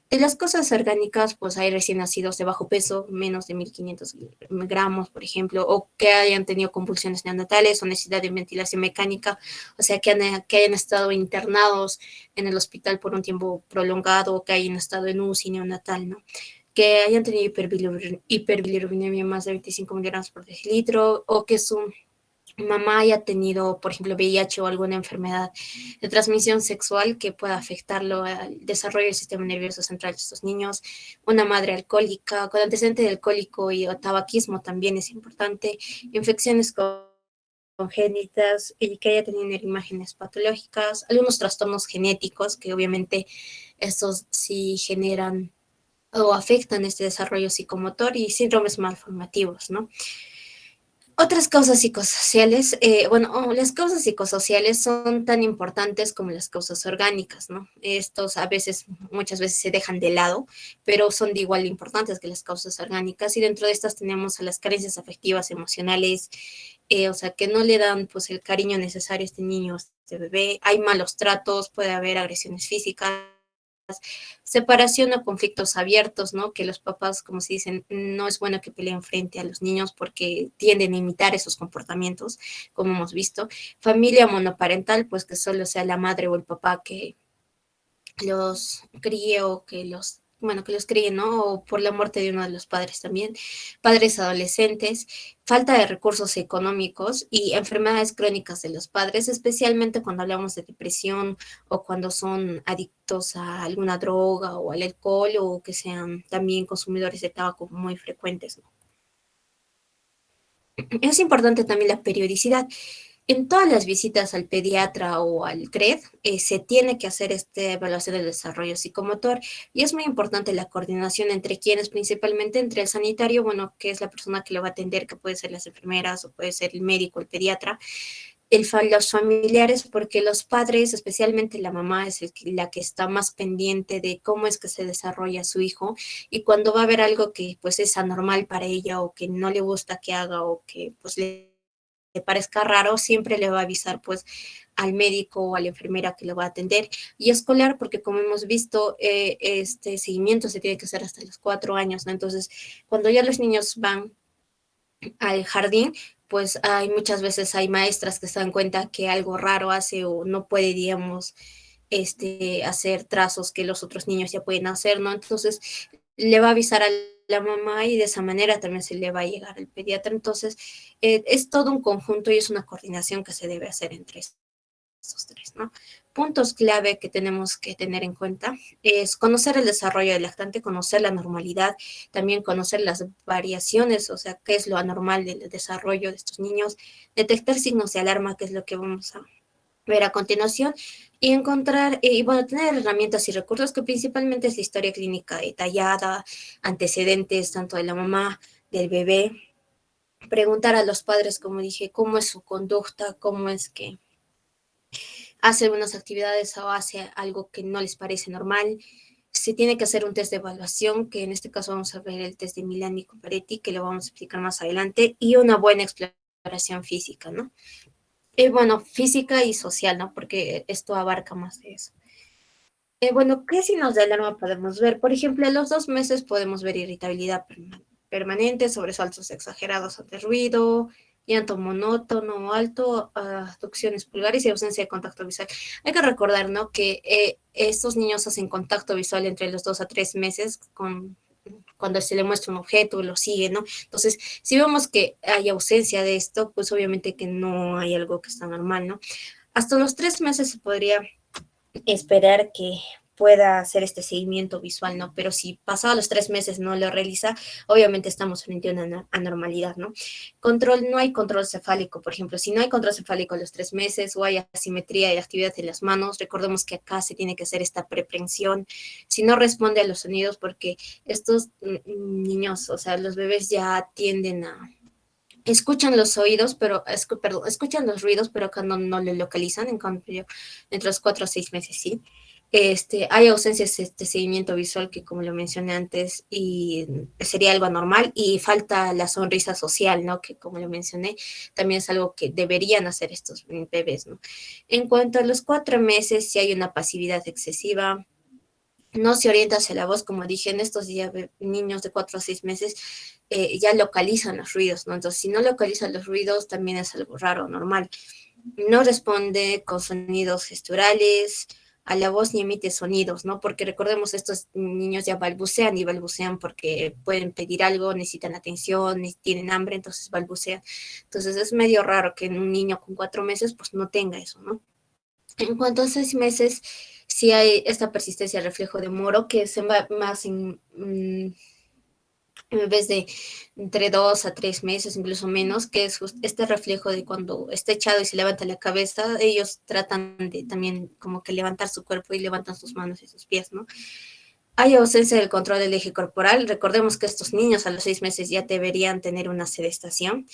De las cosas orgánicas, pues hay recién nacidos de bajo peso, menos de 1500 gramos, por ejemplo, o que hayan tenido convulsiones neonatales o necesidad de ventilación mecánica, o sea, que hayan estado internados en el hospital por un tiempo prolongado o que hayan estado en UCI neonatal, ¿no? Que hayan tenido hiperbilirubinemia más de 25 miligramos por decilitro, o que su mamá haya tenido, por ejemplo, VIH o alguna enfermedad de transmisión sexual que pueda afectarlo al desarrollo del sistema nervioso central de estos niños, una madre alcohólica, con antecedente de alcohólico y tabaquismo también es importante, infecciones congénitas y que haya tenido imágenes patológicas, algunos trastornos genéticos que obviamente estos sí generan o afectan este desarrollo psicomotor y síndromes malformativos, ¿no? Otras causas psicosociales, las causas psicosociales son tan importantes como las causas orgánicas, ¿no? Estos muchas veces se dejan de lado, pero son de igual importantes que las causas orgánicas y dentro de estas tenemos a las carencias afectivas, emocionales, o sea, que no le dan pues el cariño necesario a este niño, a este bebé, hay malos tratos, puede haber agresiones físicas, separación o conflictos abiertos, ¿no? Que los papás, como se dicen, no es bueno que peleen frente a los niños porque tienden a imitar esos comportamientos, como hemos visto. Familia monoparental, pues que solo sea la madre o el papá que los críe o que los bueno, que los críen, ¿no? O por la muerte de uno de los padres también, padres adolescentes, falta de recursos económicos y enfermedades crónicas de los padres, especialmente cuando hablamos de depresión o cuando son adictos a alguna droga o al alcohol o que sean también consumidores de tabaco muy frecuentes, ¿no? Es importante también la periodicidad. En todas las visitas al pediatra o al CRED se tiene que hacer esta evaluación del desarrollo psicomotor y es muy importante la coordinación entre quienes, principalmente entre el sanitario, bueno, que es la persona que lo va a atender, que puede ser las enfermeras o puede ser el médico, el pediatra, los familiares, porque los padres, especialmente la mamá, es la que está más pendiente de cómo es que se desarrolla su hijo y cuando va a haber algo que pues es anormal para ella o que no le gusta que haga o que pues le parezca raro, siempre le va a avisar pues al médico o a la enfermera que lo va a atender. Y escolar, porque como hemos visto, este seguimiento se tiene que hacer hasta los 4 años, ¿no? Entonces, cuando ya los niños van al jardín, pues hay muchas veces hay maestras que se dan cuenta que algo raro hace o no puede, digamos, hacer trazos que los otros niños ya pueden hacer, ¿no? Entonces, le va a avisar a la mamá y de esa manera también se le va a llegar al pediatra. Entonces, es todo un conjunto y es una coordinación que se debe hacer entre estos tres, ¿no? Puntos clave que tenemos que tener en cuenta es conocer el desarrollo del lactante, conocer la normalidad, también conocer las variaciones, o sea, qué es lo anormal del desarrollo de estos niños, detectar signos de alarma, que es lo que vamos a ver a continuación, y encontrar, y bueno, tener herramientas y recursos que principalmente es la historia clínica detallada, antecedentes tanto de la mamá, del bebé, preguntar a los padres, como dije, cómo es su conducta, cómo es que hace algunas actividades o hace algo que no les parece normal. Se tiene que hacer un test de evaluación, que en este caso vamos a ver el test de Milani y Comparetti, que lo vamos a explicar más adelante, y una buena exploración física, ¿no? Bueno, física y social, ¿no? Porque esto abarca más de eso. Bueno, ¿qué signos de alarma podemos ver? Por ejemplo, a los 2 meses podemos ver irritabilidad permanente, sobresaltos exagerados ante ruido, llanto monótono o alto, abducciones pulgares y ausencia de contacto visual. Hay que recordar, ¿no? Que estos niños hacen contacto visual entre los 2 a 3 meses cuando se le muestra un objeto, lo sigue, ¿no? Entonces, si vemos que hay ausencia de esto, pues obviamente que no hay algo que está normal, ¿no? Hasta los 3 meses se podría esperar que pueda hacer este seguimiento visual, ¿no? Pero si pasado los 3 meses no lo realiza, obviamente estamos frente a una anormalidad, ¿no? No hay control cefálico, por ejemplo, si no hay control cefálico a los 3 meses o hay asimetría de actividad en las manos, recordemos que acá se tiene que hacer esta preprensión, si no responde a los sonidos, porque estos niños, o sea, los bebés ya tienden a escuchan los oídos, pero, perdón, escuchan los ruidos, pero acá no lo localizan, en cambio, entre los 4 a 6 meses, sí. Hay ausencias de seguimiento visual que, como lo mencioné antes, y sería algo anormal, y falta la sonrisa social, ¿no? Que, como lo mencioné, también es algo que deberían hacer estos bebés, ¿no? En cuanto a los 4 meses, si hay una pasividad excesiva, no se orienta hacia la voz, como dije, en estos días niños de 4 a 6 meses ya localizan los ruidos, ¿no? Entonces, si no localizan los ruidos, también es algo raro, normal. No responde con sonidos gesturales a la voz ni emite sonidos, ¿no? Porque recordemos, estos niños ya balbucean y balbucean porque pueden pedir algo, necesitan atención, tienen hambre, entonces balbucean. Entonces, es medio raro que en un niño con 4 meses, pues no tenga eso, ¿no? En cuanto a 6 meses, sí hay esta persistencia reflejo de Moro que se va más en vez de entre 2 a 3 meses, incluso menos, que es este reflejo de cuando está echado y se levanta la cabeza, ellos tratan de también como que levantar su cuerpo y levantan sus manos y sus pies, ¿no? Hay ausencia del control del eje corporal. Recordemos que estos niños a los 6 meses ya deberían tener una sedestación.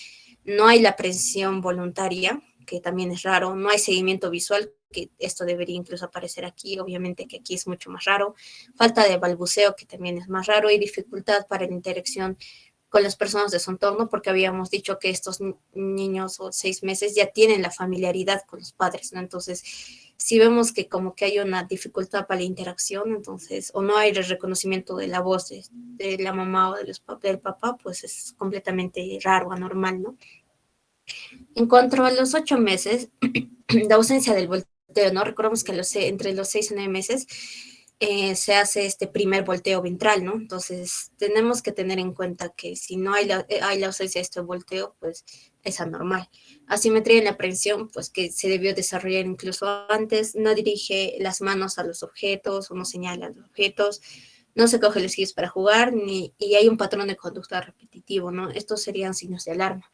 No hay la presión voluntaria, que también es raro. No hay seguimiento visual, que esto debería incluso aparecer aquí. Obviamente que aquí es mucho más raro. Falta de balbuceo, que también es más raro. Y dificultad para la interacción con las personas de su entorno, porque habíamos dicho que estos niños o 6 meses ya tienen la familiaridad con los padres, ¿no? Entonces, si vemos que como que hay una dificultad para la interacción, entonces, o no hay el reconocimiento de la voz de la mamá o del papá, pues es completamente raro, anormal, ¿no? En cuanto a los 8 meses, la ausencia del volteo, ¿no? Recordemos que entre los 6 y 9 meses se hace este primer volteo ventral, ¿no? Entonces, tenemos que tener en cuenta que si no hay hay la ausencia de este volteo, pues es anormal. Asimetría en la aprehensión, pues que se debió desarrollar incluso antes, no dirige las manos a los objetos o no señala a los objetos, no se coge los skis para jugar, y hay un patrón de conducta repetitivo, ¿no? Estos serían signos de alarma.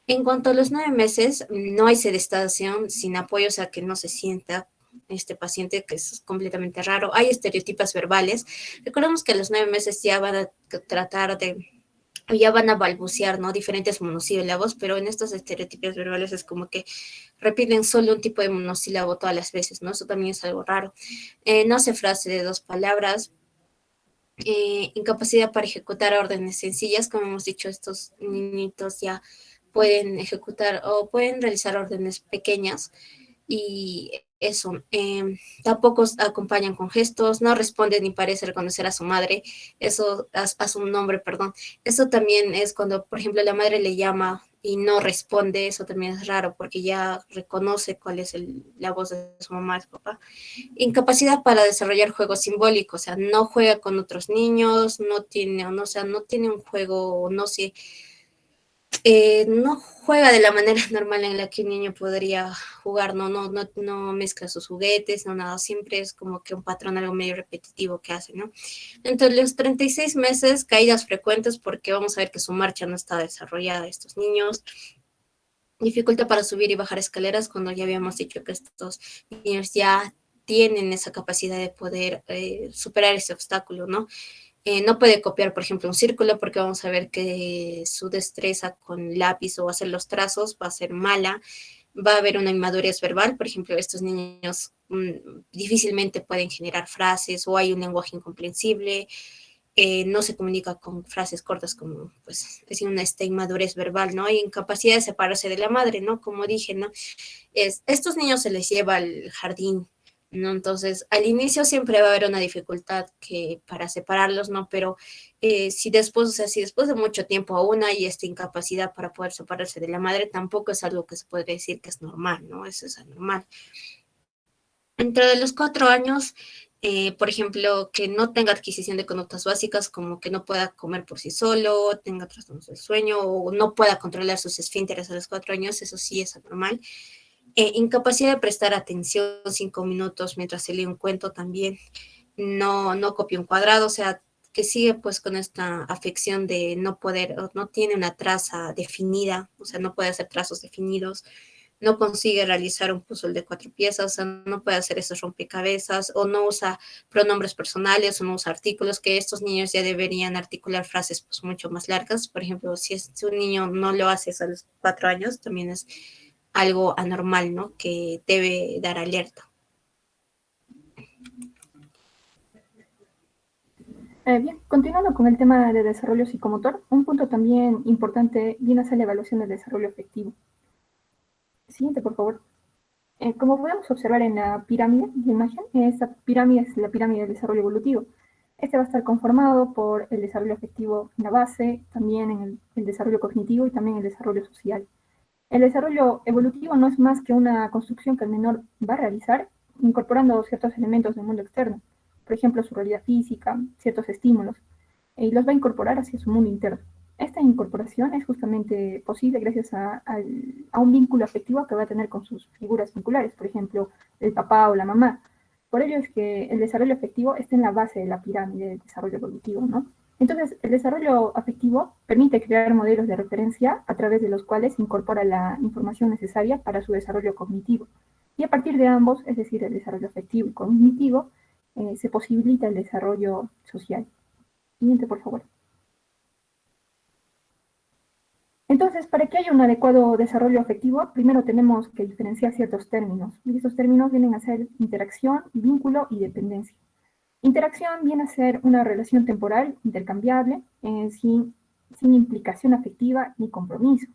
En cuanto a los 9 meses, no hay sedestación sin apoyo, o sea, que no se sienta este paciente, que es completamente raro. Hay estereotipas verbales. Recordemos que a los 9 meses ya van a tratar ya van a balbucear, ¿no? Diferentes monosílabos, pero en estos estereotipos verbales es como que repiten solo un tipo de monosílabo todas las veces, ¿no? Eso también es algo raro. No hace frase de 2 palabras. Incapacidad para ejecutar órdenes sencillas, como hemos dicho, estos niñitos ya pueden ejecutar o pueden realizar órdenes pequeñas, y eso, tampoco acompañan con gestos, no responde ni parece reconocer a su madre, eso, a su nombre, perdón. Eso también es cuando, por ejemplo, la madre le llama y no responde, eso también es raro, porque ya reconoce cuál es la voz de su mamá, de su papá. Incapacidad para desarrollar juegos simbólicos, o sea, no juega con otros niños, no tiene, o sea, no tiene un juego, no sé, no juega de la manera normal en la que un niño podría jugar, no mezcla sus juguetes, no nada, siempre es como que un patrón algo medio repetitivo que hace, ¿no? Entonces, los 36 meses, caídas frecuentes, porque vamos a ver que su marcha no está desarrollada estos niños. Dificultad para subir y bajar escaleras, cuando ya habíamos dicho que estos niños ya tienen esa capacidad de poder superar ese obstáculo, ¿no? No puede copiar, por ejemplo, un círculo, porque vamos a ver que su destreza con lápiz o hacer los trazos va a ser mala. Va a haber una inmadurez verbal, por ejemplo, estos niños difícilmente pueden generar frases, o hay un lenguaje incomprensible, no se comunica con frases cortas, como, pues, es una inmadurez verbal, ¿no? Hay incapacidad de separarse de la madre, ¿no? Como dije, ¿no? Estos niños se les lleva al jardín, ¿no? Entonces, al inicio siempre va a haber una dificultad para separarlos, ¿no? Pero si después, o sea, si después de mucho tiempo aún hay esta incapacidad para poder separarse de la madre, tampoco es algo que se podría decir que es normal, ¿no? Eso es anormal. Dentro de los 4 años, por ejemplo, que no tenga adquisición de conductas básicas, como que no pueda comer por sí solo, tenga trastornos del sueño, o no pueda controlar sus esfínteres a los 4 años, eso sí es anormal. Incapacidad de prestar atención 5 minutos mientras se lee un cuento también, no copia un cuadrado, o sea, que sigue pues con esta afección de no poder, no tiene una traza definida, o sea, no puede hacer trazos definidos, no consigue realizar un puzzle de 4 piezas, o sea, no puede hacer esos rompecabezas, o no usa pronombres personales, o no usa artículos, que estos niños ya deberían articular frases pues mucho más largas. Por ejemplo, si un niño no lo hace a los 4 años, también es algo anormal, ¿no? Que debe dar alerta. Bien, continuando con el tema de desarrollo psicomotor, un punto también importante viene a ser la evaluación del desarrollo afectivo. Siguiente, por favor. Como podemos observar en la pirámide de imagen, esta pirámide es la pirámide del desarrollo evolutivo. Este va a estar conformado por el desarrollo afectivo en la base, también en el desarrollo cognitivo y también el desarrollo social. El desarrollo evolutivo no es más que una construcción que el menor va a realizar incorporando ciertos elementos del mundo externo, por ejemplo, su realidad física, ciertos estímulos, y los va a incorporar hacia su mundo interno. Esta incorporación es justamente posible gracias a un vínculo afectivo que va a tener con sus figuras vinculares, por ejemplo, el papá o la mamá. Por ello es que el desarrollo afectivo está en la base de la pirámide del desarrollo evolutivo, ¿no? Entonces, el desarrollo afectivo permite crear modelos de referencia a través de los cuales incorpora la información necesaria para su desarrollo cognitivo. Y a partir de ambos, es decir, el desarrollo afectivo y cognitivo, se posibilita el desarrollo social. Siguiente, por favor. Entonces, para que haya un adecuado desarrollo afectivo, primero tenemos que diferenciar ciertos términos. Y estos términos vienen a ser interacción, vínculo y dependencia. Interacción viene a ser una relación temporal intercambiable, sin implicación afectiva ni compromiso.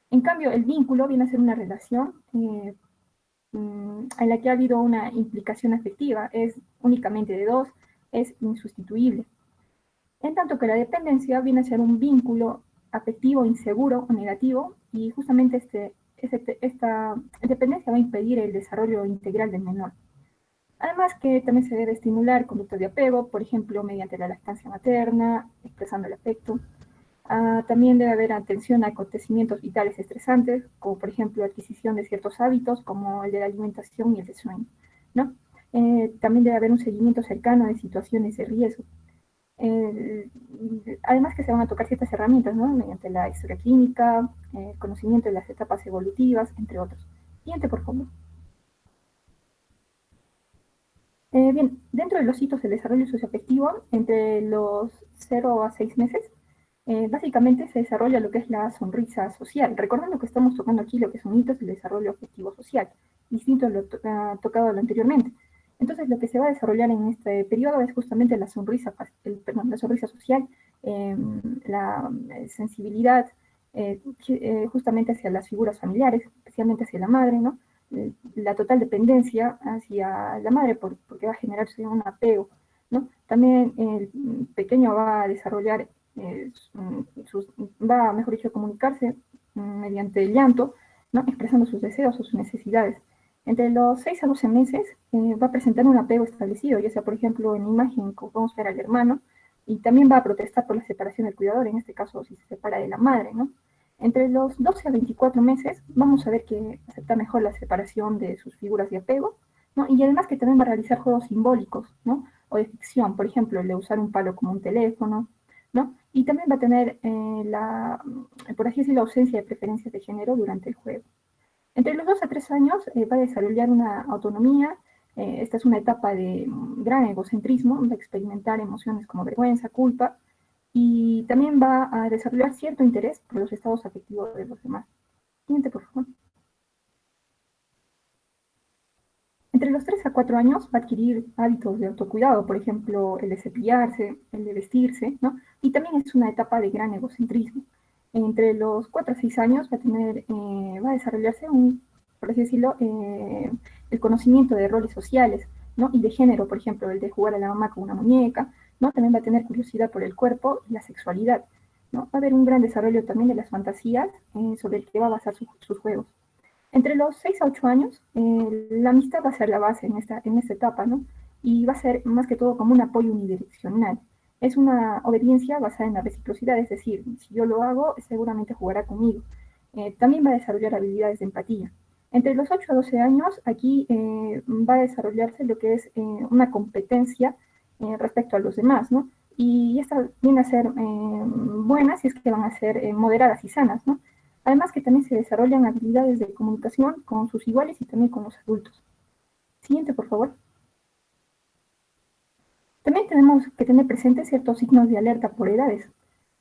En cambio, el vínculo viene a ser una relación en la que ha habido una implicación afectiva, es únicamente de dos, es insustituible. En tanto que la dependencia viene a ser un vínculo afectivo inseguro o negativo, y justamente esta dependencia va a impedir el desarrollo integral del menor. Además que también se debe estimular conductas de apego, por ejemplo, mediante la lactancia materna, expresando el afecto. También debe haber atención a acontecimientos vitales estresantes, como por ejemplo adquisición de ciertos hábitos, como el de la alimentación y el de sueño, ¿no? También debe haber un seguimiento cercano de situaciones de riesgo. Además que se van a tocar ciertas herramientas, ¿no? Mediante la historia clínica, conocimiento de las etapas evolutivas, entre otros. Siguiente, por favor. Bien, dentro de los hitos del desarrollo socioafectivo, entre los 0 a 6 meses, básicamente se desarrolla lo que es la sonrisa social. Recordando que estamos tocando aquí lo que son hitos del desarrollo afectivo social, distinto a lo tocado anteriormente. Entonces, lo que se va a desarrollar en este periodo es justamente la sonrisa, la sonrisa social, la sensibilidad justamente hacia las figuras familiares, especialmente hacia la madre, ¿no? La total dependencia hacia la madre porque va a generarse un apego, ¿no? También el pequeño va a desarrollar, va, mejor dicho, a comunicarse mediante el llanto, ¿no? Expresando sus deseos o sus necesidades. Entre los 6 a 12 meses va a presentar un apego establecido, ya sea, por ejemplo, en imagen, como podemos ver al hermano, y también va a protestar por la separación del cuidador, en este caso si se separa de la madre, ¿no? Entre los 12 a 24 meses vamos a ver que acepta mejor la separación de sus figuras de apego, ¿no? Y además que también va a realizar juegos simbólicos, ¿no? O de ficción, por ejemplo, el de usar un palo como un teléfono, ¿no? Y también va a tener por así decirlo, la ausencia de preferencias de género durante el juego. Entre los 2 a 3 años va a desarrollar una autonomía. Esta es una etapa de gran egocentrismo, va a experimentar emociones como vergüenza, culpa, y también va a desarrollar cierto interés por los estados afectivos de los demás. Siguiente, por favor. Entre los 3 a 4 años va a adquirir hábitos de autocuidado, por ejemplo, el de cepillarse, el de vestirse, ¿no? Y también es una etapa de gran egocentrismo. Entre los 4 a 6 años va a desarrollarse por así decirlo, el conocimiento de roles sociales, ¿no? Y de género, por ejemplo, el de jugar a la mamá con una muñeca, ¿no? También va a tener curiosidad por el cuerpo y la sexualidad, ¿no? Va a haber un gran desarrollo también de las fantasías sobre el que va a basar sus juegos. Entre los 6 a 8 años, la amistad va a ser la base en esta etapa, ¿no? Y va a ser más que todo como un apoyo unidireccional. Es una obediencia basada en la reciprocidad, es decir, si yo lo hago, seguramente jugará conmigo. También va a desarrollar habilidades de empatía. Entre los 8 a 12 años, aquí va a desarrollarse lo que es una competencia respecto a los demás, ¿no? Y esta viene a ser buenas si es que van a ser moderadas y sanas, ¿no? Además que también se desarrollan habilidades de comunicación con sus iguales y también con los adultos. Siguiente, por favor. También tenemos que tener presentes ciertos signos de alerta por edades.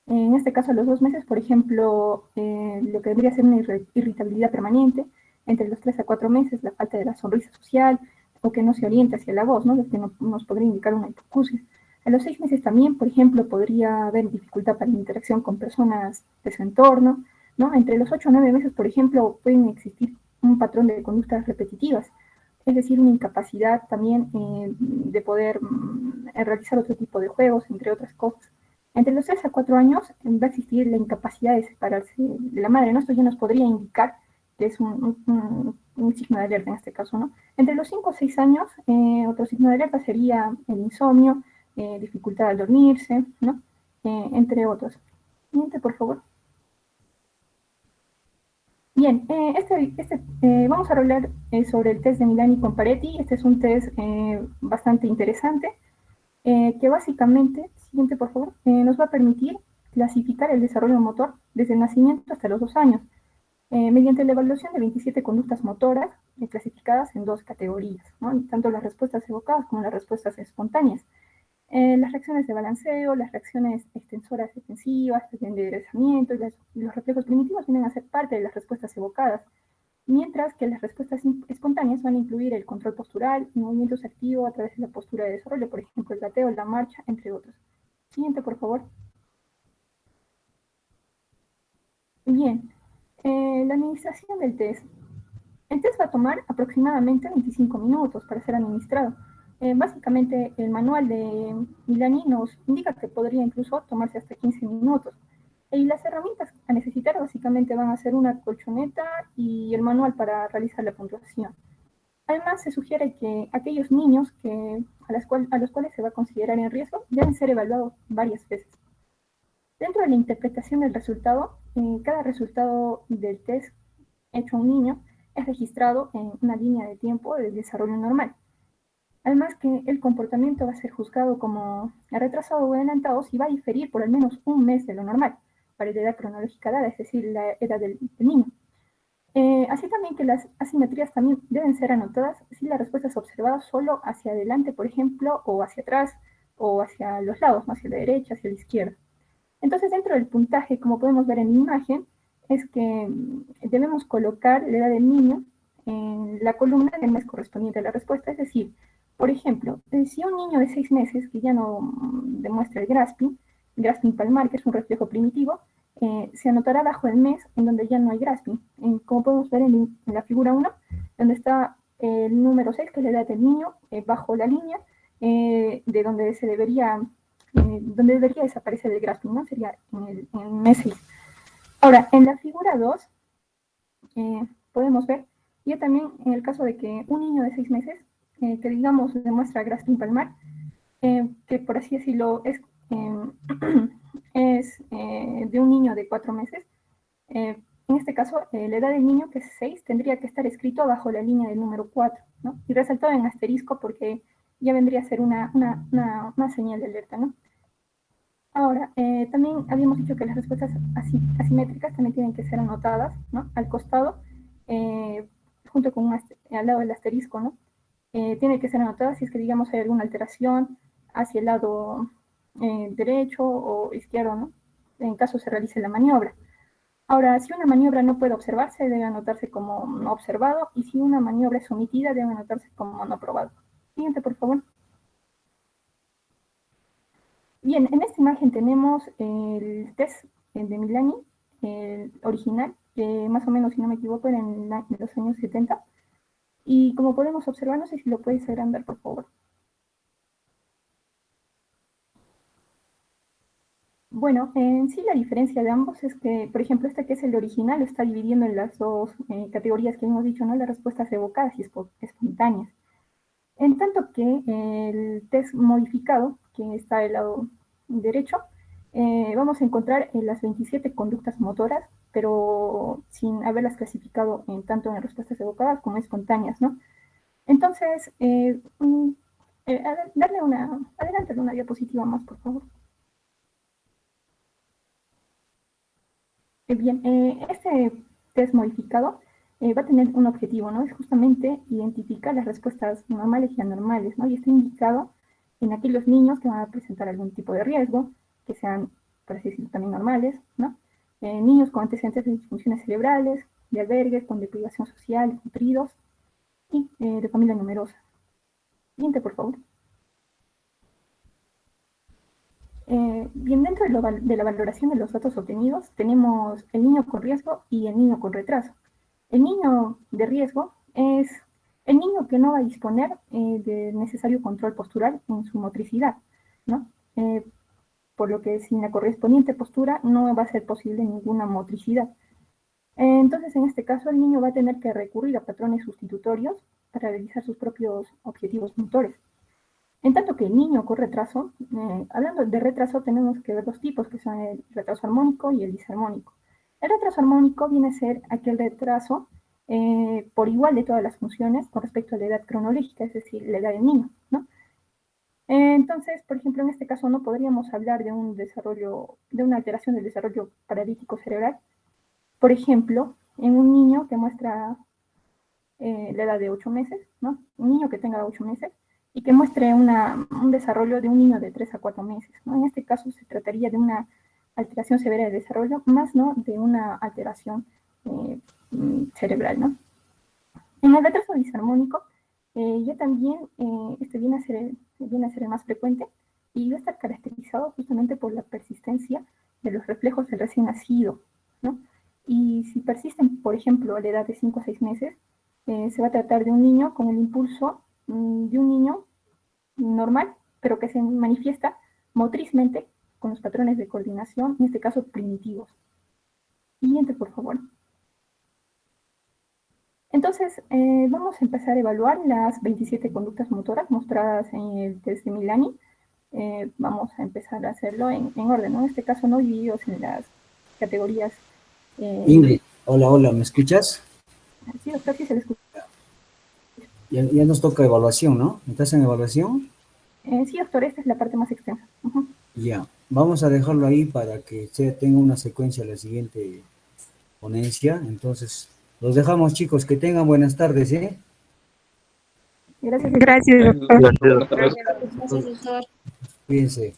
En este caso, a los 2 meses, por ejemplo, lo que debería ser una irritabilidad permanente. Entre los 3 a 4 meses, la falta de la sonrisa social o que no se orienta hacia la voz, ¿no? Lo que nos podría indicar una hipoacusia. A los 6 meses también, por ejemplo, podría haber dificultad para la interacción con personas de su entorno, ¿no? Entre los 8 a 9 meses, por ejemplo, pueden existir un patrón de conductas repetitivas, es decir, una incapacidad también de poder realizar otro tipo de juegos, entre otras cosas. Entre los 3 a 4 años va a existir la incapacidad de separarse de la madre, ¿no? Esto ya nos podría indicar que es un signo de alerta en este caso, ¿no? Entre los 5 a 6 años, otro signo de alerta sería el insomnio, dificultad al dormirse, ¿no? Entre otros. Siguiente, por favor. Bien, vamos a hablar sobre el test de Milani-Comparetti. Este es un test bastante interesante, que básicamente, siguiente por favor, nos va a permitir clasificar el desarrollo motor desde el nacimiento hasta los 2 años, mediante la evaluación de 27 conductas motoras clasificadas en 2 categorías, ¿no? Tanto las respuestas evocadas como las respuestas espontáneas. Las reacciones de balanceo, las reacciones extensoras defensivas, el enderezamiento y los reflejos primitivos vienen a ser parte de las respuestas evocadas, mientras que las respuestas espontáneas van a incluir el control postural y movimientos activos a través de la postura de desarrollo, por ejemplo, el gateo, la marcha, entre otros. Siguiente, por favor. Bien, la administración del test. El test va a tomar aproximadamente 25 minutos para ser administrado. Básicamente, el manual de Milani nos indica que podría incluso tomarse hasta 15 minutos. Y las herramientas a necesitar básicamente van a ser una colchoneta y el manual para realizar la puntuación. Además, se sugiere que aquellos niños a los cuales se va a considerar en riesgo deben ser evaluados varias veces. Dentro de la interpretación del resultado, cada resultado del test hecho a un niño es registrado en una línea de tiempo del desarrollo normal. Además que el comportamiento va a ser juzgado como retrasado o adelantado si va a diferir por al menos un mes de lo normal, para la edad cronológica dada, es decir, la edad del niño. Así también que las asimetrías también deben ser anotadas si la respuesta es observada solo hacia adelante, por ejemplo, o hacia atrás, o hacia los lados, ¿no? Hacia la derecha, hacia la izquierda. Entonces, dentro del puntaje, como podemos ver en la imagen, es que debemos colocar la edad del niño en la columna del mes correspondiente a la respuesta. Es decir, por ejemplo, si un niño de 6 meses que ya no demuestra el grasping palmar, que es un reflejo primitivo, se anotará bajo el mes en donde ya no hay grasping. Como podemos ver en la figura 1, donde está el número 6, que es la edad del niño, bajo la línea de donde se debería donde debería desaparecer el grasping, ¿no? Sería en el mes 6. Ahora, en la figura 2, podemos ver, ya también en el caso de que un niño de 6 meses, que digamos demuestra grasping palmar, que por así decirlo es de un niño de 4 meses, en este caso, la edad del niño, que es 6, tendría que estar escrito bajo la línea del número 4, ¿no? Y resaltado en asterisco porque ya vendría a ser una señal de alerta, ¿no? Ahora, también habíamos dicho que las respuestas asimétricas también tienen que ser anotadas, ¿no? Al costado, junto con al lado del asterisco, ¿no? Tiene que ser anotada si es que, digamos, hay alguna alteración hacia el lado derecho o izquierdo, ¿no? En caso se realice la maniobra. Ahora, si una maniobra no puede observarse, debe anotarse como no observado, y si una maniobra es omitida, debe anotarse como no probado. Siguiente, por favor. Bien, en esta imagen tenemos el test de Milani, el original, que más o menos, si no me equivoco, era en los años 70. Y como podemos observar, no sé si lo puedes agrandar, por favor. Bueno, en sí la diferencia de ambos es que, por ejemplo, este que es el original lo está dividiendo en las dos categorías que hemos dicho, ¿no? Las respuestas evocadas y espontáneas. En tanto que el test modificado, que está del lado derecho, vamos a encontrar las 27 conductas motoras, pero sin haberlas clasificado tanto en respuestas evocadas como espontáneas, ¿no? Entonces, adelante una diapositiva más, por favor. Bien, este test modificado va a tener un objetivo, ¿no? Es justamente identificar las respuestas normales y anormales, ¿no? Y está indicado en aquellos niños que van a presentar algún tipo de riesgo, que sean, por así decirlo, también normales, ¿no? Niños con antecedentes de disfunciones cerebrales, de albergues, con deprivación social, nutridos y de familia numerosa. Siguiente, por favor. Bien, dentro de la valoración de los datos obtenidos, tenemos el niño con riesgo y el niño con retraso. El niño de riesgo es el niño que no va a disponer del necesario control postural en su motricidad, ¿no? Por lo que sin la correspondiente postura no va a ser posible ninguna motricidad. Entonces, en este caso, el niño va a tener que recurrir a patrones sustitutorios para realizar sus propios objetivos motores. En tanto que el niño con retraso, hablando de retraso, tenemos que ver dos tipos, que son el retraso armónico y el disarmónico. El retraso armónico viene a ser aquel retraso por igual de todas las funciones con respecto a la edad cronológica, es decir, la edad del niño, ¿no? Entonces, por ejemplo, en este caso no podríamos hablar de una alteración del desarrollo paralítico cerebral. Por ejemplo, en un niño que muestra la edad de 8 meses, ¿no? Un niño que tenga 8 meses, y que muestre un desarrollo de un niño de 3 a 4 meses, ¿no? En este caso se trataría de una alteración severa de desarrollo, más no de una alteración cerebral, ¿no? En el retraso disarmónico, ya también este viene a ser el más frecuente y va a estar caracterizado justamente por la persistencia de los reflejos del recién nacido, ¿no? Y si persisten, por ejemplo, a la edad de 5 a 6 meses, se va a tratar de un niño con el impulso de un niño normal, pero que se manifiesta motrizmente con los patrones de coordinación, en este caso primitivos. Siguiente, por favor. Entonces, vamos a empezar a evaluar las 27 conductas motoras mostradas en el test de Milani. Vamos a empezar a hacerlo en orden, ¿no? En este caso no divididos en las categorías. Ingrid, hola, ¿me escuchas? Sí, doctor, sí se le escucha. Ya nos toca evaluación, ¿no? ¿Estás en evaluación? Sí, doctor, esta es la parte más extensa. Ya, vamos a dejarlo ahí para que tenga una secuencia la siguiente ponencia. Entonces, los dejamos, chicos, que tengan buenas tardes, ¿eh? Gracias. Gracias, doctor. Gracias, doctor. Gracias, doctor. Cuídense.